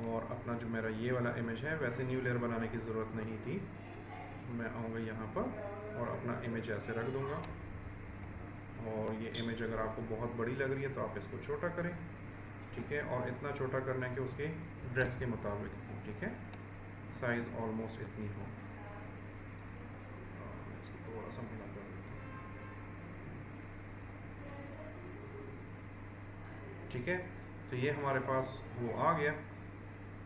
और अपना जो मेरा ये वाला इमेज है, वैसे न्यू लेयर बनाने की ज़रूरत नहीं थी, मैं आऊँगा यहाँ पर और अपना इमेज ऐसे रख दूँगा। और ये इमेज अगर आपको बहुत बड़ी लग रही है तो आप इसको छोटा करें, ठीक है। और इतना छोटा करना है कि उसके ड्रेस के मुताबिक हो, ठीक है, साइज़ ऑलमोस्ट इतनी हो। इसको थोड़ा सा बड़ा कर देता हूँ, ठीक है। तो ये हमारे पास वो आ गया।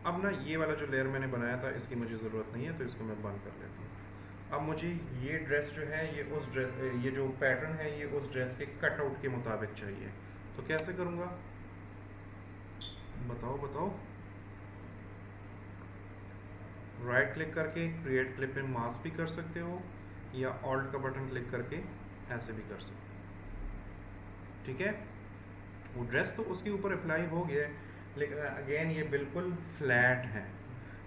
अब ना ये वाला जो लेयर मैंने बनाया था इसकी मुझे ज़रूरत नहीं है, तो इसको मैं बंद कर लेता हूँ। अब मुझे ये ड्रेस जो है ये उस ड्रेस, ये जो पैटर्न है ये उस ड्रेस के कटआउट के मुताबिक चाहिए। तो कैसे करूँगा बताओ बताओ। राइट क्लिक करके क्रिएट क्लिप इन मास्क भी कर सकते हो या ऑल्ट का बटन क्लिक करके ऐसे भी कर सकते हो, ठीक है। वो ड्रेस तो उसके ऊपर अप्लाई हो गया है, लेकिन अगेन ये बिल्कुल फ्लैट है,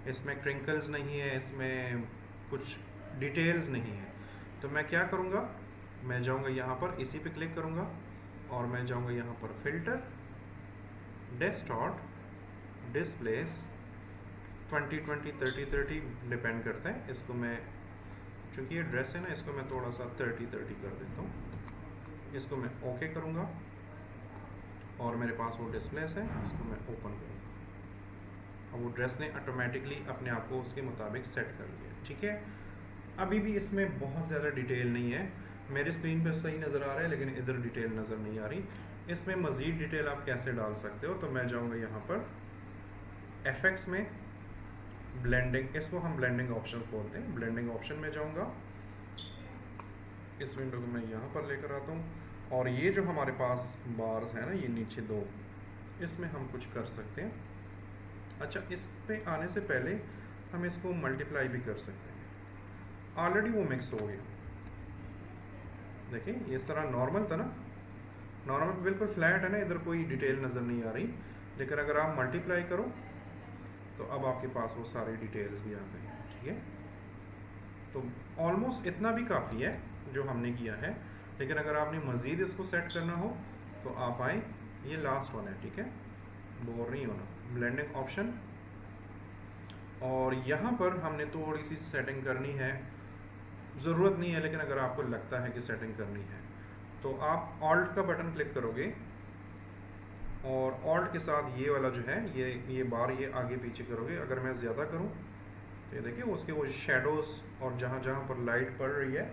इसमें क्रिंकल्स नहीं है, इसमें कुछ डिटेल्स नहीं है। तो मैं क्या करूँगा, मैं जाऊँगा यहाँ पर, इसी पे क्लिक करूँगा और मैं जाऊँगा यहाँ पर फिल्टर, डेस्कटॉप, डिस्प्लेस, 20-20, 30-30 डिपेंड करता है। इसको मैं क्योंकि ये ड्रेस है ना, इसको मैं थोड़ा सा 30-30 कर देता हूँ। इसको मैं ओके करूँगा और मेरे पास वो डिस्प्लेस है, इसको मैं ओपन करूँगा। अब वो ड्रेस ने ऑटोमेटिकली अपने आप को उसके मुताबिक सेट कर लिया, ठीक है। अभी भी इसमें बहुत ज़्यादा डिटेल नहीं है, मेरी स्क्रीन पर सही नज़र आ रहा है लेकिन इधर डिटेल नज़र नहीं आ रही। इसमें मज़ीद डिटेल आप कैसे डाल सकते हो, तो मैं जाऊँगा यहाँ पर एफेक्ट्स में, ब्लेंडिंग, इसको हम ब्लेंडिंग ऑप्शंस बोलते हैं। ब्लेंडिंग ऑप्शन में जाऊँगा, इस विंडो को मैं यहाँ पर लेकर आता हूँ और ये जो हमारे पास बार्स हैं ना, ये नीचे दो, इसमें हम कुछ कर सकते हैं। अच्छा, इस पे आने से पहले हम इसको मल्टीप्लाई भी कर सकते हैं। ऑलरेडी वो मिक्स हो गया, देखिए इस तरह नॉर्मल था ना, नॉर्मल बिल्कुल फ्लैट है ना, इधर कोई डिटेल नज़र नहीं आ रही। लेकिन अगर आप मल्टीप्लाई करो तो अब आपके पास वो सारी डिटेल्स भी आ गई, ठीक है। तो ऑलमोस्ट इतना भी काफ़ी है जो हमने किया है, लेकिन अगर आपने मज़ीद इसको सेट करना हो तो आप आए, ये लास्ट वन है, ठीक है, बोर नहीं होना। ब्लेंडिंग ऑप्शन, और यहाँ पर हमने थोड़ी सी सेटिंग करनी है, ज़रूरत नहीं है लेकिन अगर आपको लगता है कि सेटिंग करनी है तो आप ऑल्ट का बटन क्लिक करोगे और ऑल्ट के साथ ये वाला जो है, ये बार ये आगे पीछे करोगे। अगर मैं ज़्यादा करूँ तो ये देखिए उसके वो शेडोज़ और जहाँ जहाँ पर लाइट पड़ रही है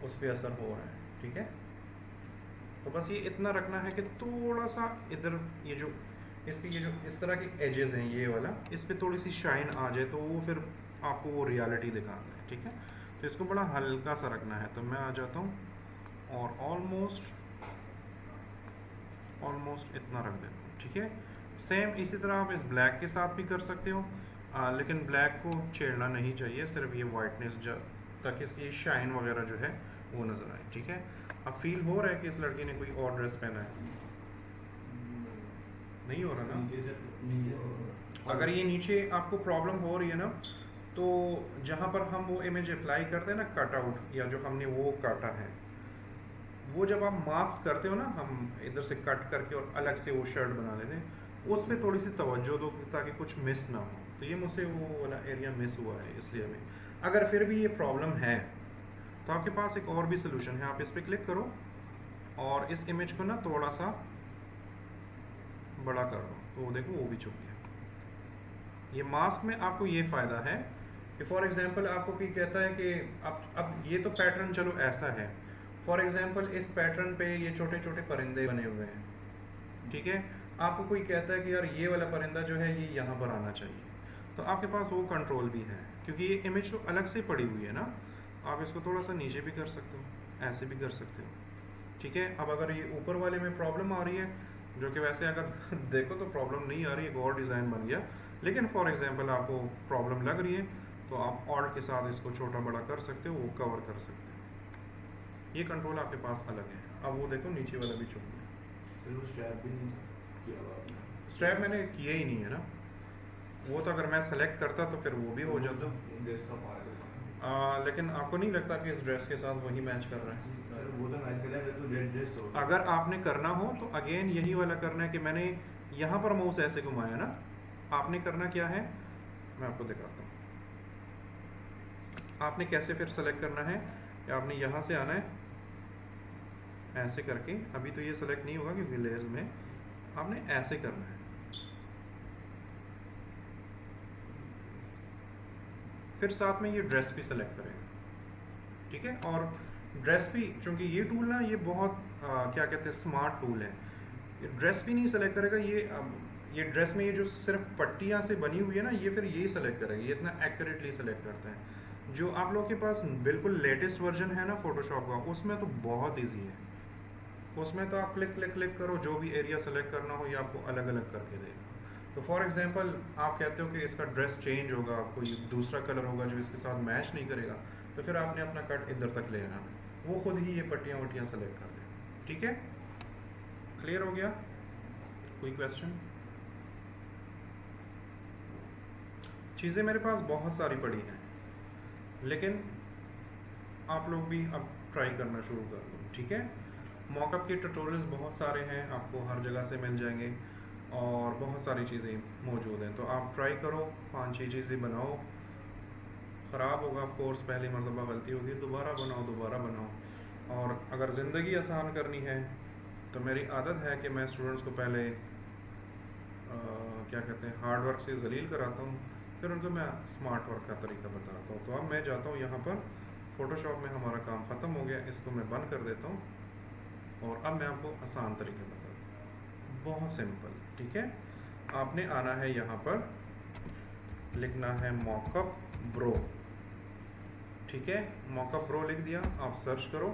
उस पर असर हो रहा है, ठीक है। तो बस ये इतना रखना है कि थोड़ा सा इधर ये जो इसके ये जो इस तरह के एजेस हैं, ये वाला, इस पर थोड़ी सी शाइन आ जाए तो वो फिर आपको वो रियलिटी दिखाता है, ठीक है। तो इसको बड़ा हल्का सा रखना है, तो मैं आ जाता हूँ और ऑलमोस्ट इतना रख देता हूँ, ठीक है। सेम इसी तरह आप इस ब्लैक के साथ भी कर सकते हो, लेकिन ब्लैक को छेड़ना नहीं चाहिए, सिर्फ ये वाइटनेस ताकि इसकी शाइन वगैरह जो है वो नज़र आए, ठीक है। अब फील हो रहा है कि इस लड़की ने कोई और ड्रेस पहना है, नहीं हो रहा ना। अगर ये नीचे आपको प्रॉब्लम हो रही है ना, तो जहाँ पर हम वो इमेज अप्लाई करते हैं ना, कट आउट या जो हमने वो काटा है, वो जब आप मास्क करते हो ना, हम इधर से कट करके और अलग से वो शर्ट बना लेते हैं, उस पर थोड़ी सी तवज्जो दो ताकि कुछ मिस ना हो। तो ये मुझसे वो वाला एरिया मिस हुआ है, इसलिए हमें अगर फिर भी ये प्रॉब्लम है तो आपके पास एक और भी सोल्यूशन है। आप इस पर क्लिक करो और इस इमेज को ना थोड़ा सा बड़ा कर दो, तो देखो वो भी छुप गया। ये मास्क में आपको ये फ़ायदा है कि फॉर एग्जांपल आपको कोई कहता है कि अब ये तो पैटर्न चलो ऐसा है, फॉर एग्जांपल इस पैटर्न पे ये छोटे छोटे परिंदे बने हुए हैं, ठीक है। आपको कोई कहता है कि यार ये वाला परिंदा जो है ये यहाँ पर आना चाहिए, तो आपके पास वो कंट्रोल भी है, क्योंकि ये इमेज तो अलग से पड़ी हुई है ना। आप इसको थोड़ा सा नीचे भी कर सकते हो, ऐसे भी कर सकते हो, ठीक है। अब अगर ये ऊपर वाले में प्रॉब्लम आ रही है, जो कि वैसे अगर देखो तो प्रॉब्लम नहीं आ रही, एक और डिज़ाइन बन गया, लेकिन फॉर एग्जांपल आपको प्रॉब्लम लग रही है तो आप ऑल्ट के साथ इसको छोटा बड़ा कर सकते हो, वो कवर कर सकते हो। ये कंट्रोल आपके पास अलग है। अब वो देखो नीचे वाला भी छुप गया। स्ट्रैप भी नहीं किया हुआ आपने? स्ट्रैप मैंने किया ही नहीं है ना, वो तो अगर मैं सेलेक्ट करता तो फिर वो भी हो जाता। ड्रेस का पार्ट है। लेकिन आपको नहीं लगता कि इस ड्रेस के साथ वही मैच कर रहा है? अरे वो तो मैच कर रहा है, तो रेड ड्रेस हो। अगर आपने करना हो तो अगेन यही वाला करना है कि मैंने यहाँ पर माउस ऐसे घुमाया ना, आपने करना क्या है मैं आपको दिखाता हूँ। आपने कैसे फिर सेलेक्ट करना है, या आपने यहाँ से आना है ऐसे करके, अभी तो ये सेलेक्ट नहीं होगा क्योंकि लेयर्स में, आपने ऐसे करना है, फिर साथ में ये ड्रेस भी सेलेक्ट करेगा, ठीक है। और ड्रेस भी, चूंकि ये टूल ना ये बहुत क्या कहते हैं स्मार्ट टूल है, ये ड्रेस भी नहीं सेलेक्ट करेगा, ये ड्रेस में ये जो सिर्फ पट्टियाँ से बनी हुई है ना, ये फिर यही सेलेक्ट करेगा, ये इतना एक्यूरेटली सेलेक्ट करता है। जो आप लोगों के पास बिल्कुल लेटेस्ट वर्जन है ना फोटोशॉप का, उसमें तो बहुत ईजी है, उसमें तो आप क्लिक करो, जो भी एरिया सेलेक्ट करना हो ये आपको अलग अलग करके देगा। तो फॉर एग्जांपल आप कहते हो कि इसका ड्रेस चेंज होगा, कोई दूसरा कलर होगा जो इसके साथ मैच नहीं करेगा, तो फिर आपने अपना कट इधर तक ले आना, वो खुद ही ये पट्टियाँ वट्टियाँ सेलेक्ट कर देगा, ठीक है। क्लियर हो गया? कोई क्वेश्चन? चीज़ें मेरे पास बहुत सारी पड़ी हैं, लेकिन आप लोग भी अब ट्राई करना शुरू कर दो, ठीक है। मॉकअप के ट्यूटोरियल्स बहुत सारे हैं, आपको हर जगह से मिल जाएंगे और बहुत सारी चीज़ें मौजूद हैं, तो आप ट्राई करो, 5-6 चीज़ें बनाओ ख़राब होगा ऑफ कोर्स, पहली मरतबा गलती होगी, दोबारा बनाओ। और अगर ज़िंदगी आसान करनी है तो मेरी आदत है कि मैं स्टूडेंट्स को पहले क्या कहते हैं हार्ड वर्क से जलील कराता हूँ, फिर उनको मैं स्मार्ट वर्क का तरीका बताता हूँ। तो अब मैं जाता हूँ यहाँ पर फ़ोटोशॉप में हमारा काम ख़त्म हो गया, इसको मैं बंद कर देता हूँ और अब मैं आपको आसान तरीका बताता हूँ, बहुत सिंपल। ठीक है, आपने आना है यहाँ पर, लिखना है मॉकअप ब्रो। ठीक है, मॉकअप ब्रो लिख दिया, आप सर्च करो,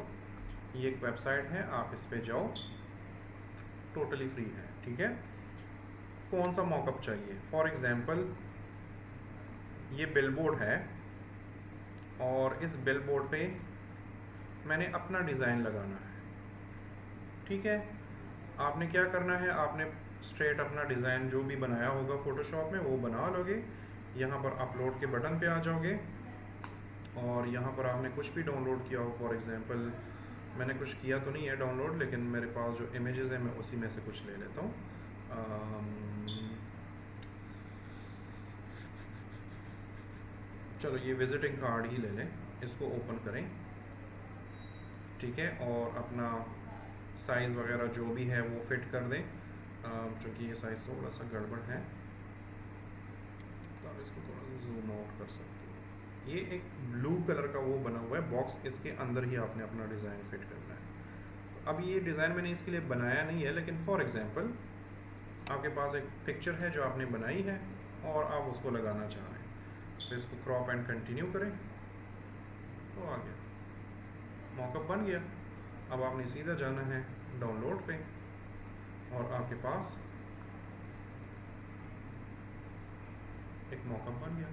ये एक वेबसाइट है, आप इस पे जाओ, टोटली फ्री है। ठीक है, कौन सा मॉकअप चाहिए? फॉर एग्जांपल ये बिलबोर्ड है और इस बिलबोर्ड पे मैंने अपना डिज़ाइन लगाना है। ठीक है, आपने क्या करना है, आपने स्ट्रेट अपना डिज़ाइन जो भी बनाया होगा फ़ोटोशॉप में वो बना लोगे, यहाँ पर अपलोड के बटन पे आ जाओगे और यहाँ पर आपने कुछ भी डाउनलोड किया हो, फॉर एग्जांपल मैंने कुछ किया तो नहीं है डाउनलोड, लेकिन मेरे पास जो इमेजेस हैं मैं उसी में से कुछ ले लेता हूँ। चलो ये विजिटिंग कार्ड ही ले लें, इसको ओपन करें। ठीक है, और अपना साइज़ वगैरह जो भी है वो फिट कर दें, क्योंकि ये साइज़ थोड़ा सा गड़बड़ है, तो आप इसको थोड़ा सा जूम आउट कर सकते हो। ये एक ब्लू कलर का वो बना हुआ है बॉक्स, इसके अंदर ही आपने अपना डिज़ाइन फिट करना है। अब ये डिज़ाइन मैंने इसके लिए बनाया नहीं है, लेकिन फॉर एग्जांपल आपके पास एक पिक्चर है जो आपने बनाई है और आप उसको लगाना चाह रहे हैं, तो इसको क्रॉप एंड कंटिन्यू करें तो आ गया, मॉकअप बन गया। अब आपने सीधा जाना है डाउनलोड पे और आपके पास एक मॉकअप बन गया।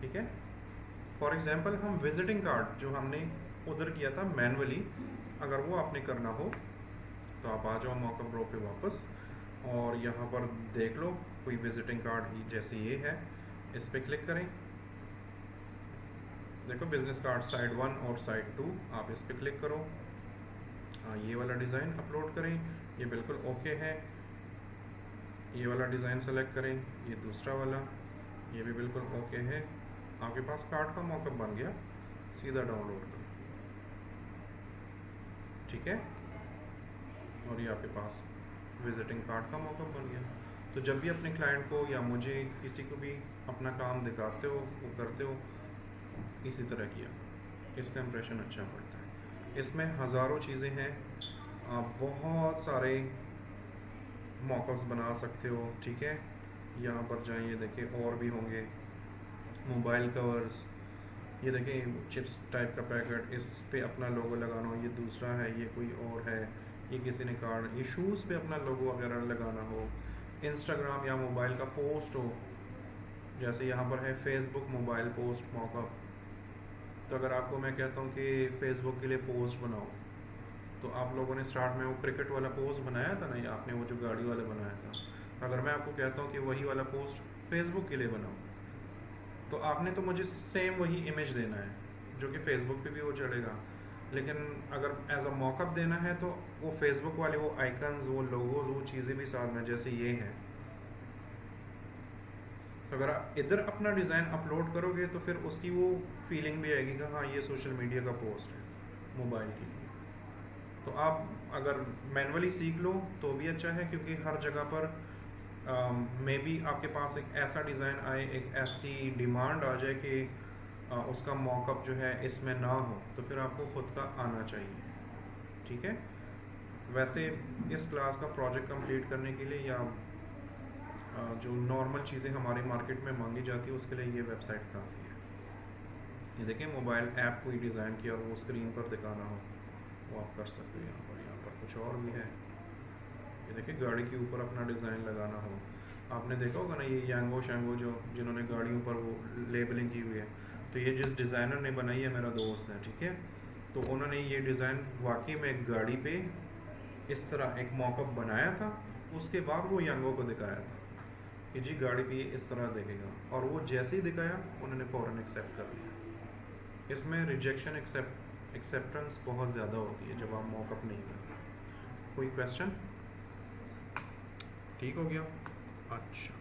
ठीक है, फॉर एग्जांपल हम विजिटिंग कार्ड जो हमने उधर किया था मैनुअली, अगर वो आपने करना हो तो आप आ जाओ मॉकअप ब्रो पे वापस और यहाँ पर देख लो कोई विजिटिंग कार्ड ही जैसे ये है, इस पर क्लिक करें, देखो बिजनेस कार्ड साइड 1 और साइड 2, आप इस पर क्लिक करो, ये वाला डिज़ाइन अपलोड करें, ये बिल्कुल ओके है, ये वाला डिज़ाइन सेलेक्ट करें, ये दूसरा वाला, ये भी बिल्कुल ओके है, आपके पास कार्ड का मॉकअप बन गया, सीधा डाउनलोड करो। ठीक है, और ये आपके पास विजिटिंग कार्ड का मॉकअप बन गया। तो जब भी अपने क्लाइंट को या मुझे किसी को भी अपना काम दिखाते हो, वो करते हो, इसी तरह किया, इसका इम्प्रेशन अच्छा पड़ता है। इसमें हज़ारों चीज़ें हैं, आप बहुत सारे मॉकअप्स बना सकते हो। ठीक है, यहाँ पर जाइए, देखिए और भी होंगे, मोबाइल कवर्स, ये देखें चिप्स टाइप का पैकेट, इस पे अपना लोगो लगाना हो, ये दूसरा है, ये कोई और है, ये किसी ने कार्ड, ये शूज़ पे अपना लोगो वगैरह लगाना हो, इंस्टाग्राम या मोबाइल का पोस्ट हो, जैसे यहाँ पर है फेसबुक मोबाइल पोस्ट मॉकअप, तो अगर आपको मैं कहता हूँ कि फेसबुक के लिए पोस्ट बनाओ, तो आप लोगों ने स्टार्ट में वो क्रिकेट वाला पोस्ट बनाया था ना, या आपने वो जो गाड़ी वाला बनाया था, अगर मैं आपको कहता हूँ कि वही वाला पोस्ट फेसबुक के लिए बनाओ, तो आपने तो मुझे सेम वही इमेज देना है जो कि फेसबुक पे भी वो चलेगा, लेकिन अगर एज अ मॉकअप देना है तो वो फेसबुक वाले वो आइकन्स, वो लोगोज, वो चीज़ें भी साथ में, जैसे ये हैं, तो अगर आप इधर अपना डिज़ाइन अपलोड करोगे तो फिर उसकी वो फीलिंग भी आएगी कि हाँ ये सोशल मीडिया का पोस्ट है मोबाइल की। तो आप अगर मैनुअली सीख लो तो भी अच्छा है, क्योंकि हर जगह पर मे बी आपके पास एक ऐसा डिज़ाइन आए, एक ऐसी डिमांड आ जाए कि उसका मॉकअप जो है इसमें ना हो, तो फिर आपको ख़ुद का आना चाहिए। ठीक है, वैसे इस क्लास का प्रोजेक्ट कंप्लीट करने के लिए या जो नॉर्मल चीज़ें हमारे मार्केट में मांगी जाती है उसके लिए ये वेबसाइट काफ़ी है। ये देखें, मोबाइल ऐप कोई डिज़ाइन किया और वो स्क्रीन पर दिखाना हो वो आप कर सकते हो। यहाँ पर कुछ और भी है, ये देखिए गाड़ी के ऊपर अपना डिज़ाइन लगाना हो, आपने देखा होगा ना ये यांगो शैंगो जो जिन्होंने गाड़ियों पर वो लेबलिंग की हुई है, तो ये जिस डिज़ाइनर ने बनाई है मेरा दोस्त है। ठीक है, तो उन्होंने ये डिज़ाइन वाकई में एक गाड़ी पे इस तरह एक मॉकअप बनाया था, उसके बाद वो यांगो को दिखाया था कि जी गाड़ी पे इस तरह दिखेगा, और वो जैसे ही दिखाया उन्होंने फ़ौरन एक्सेप्ट कर लिया। इसमें रिजेक्शन एक्सेप्टेंस बहुत ज़्यादा होती है जब आप मॉकअप नहीं करते। कोई क्वेश्चन? ठीक हो गया? अच्छा।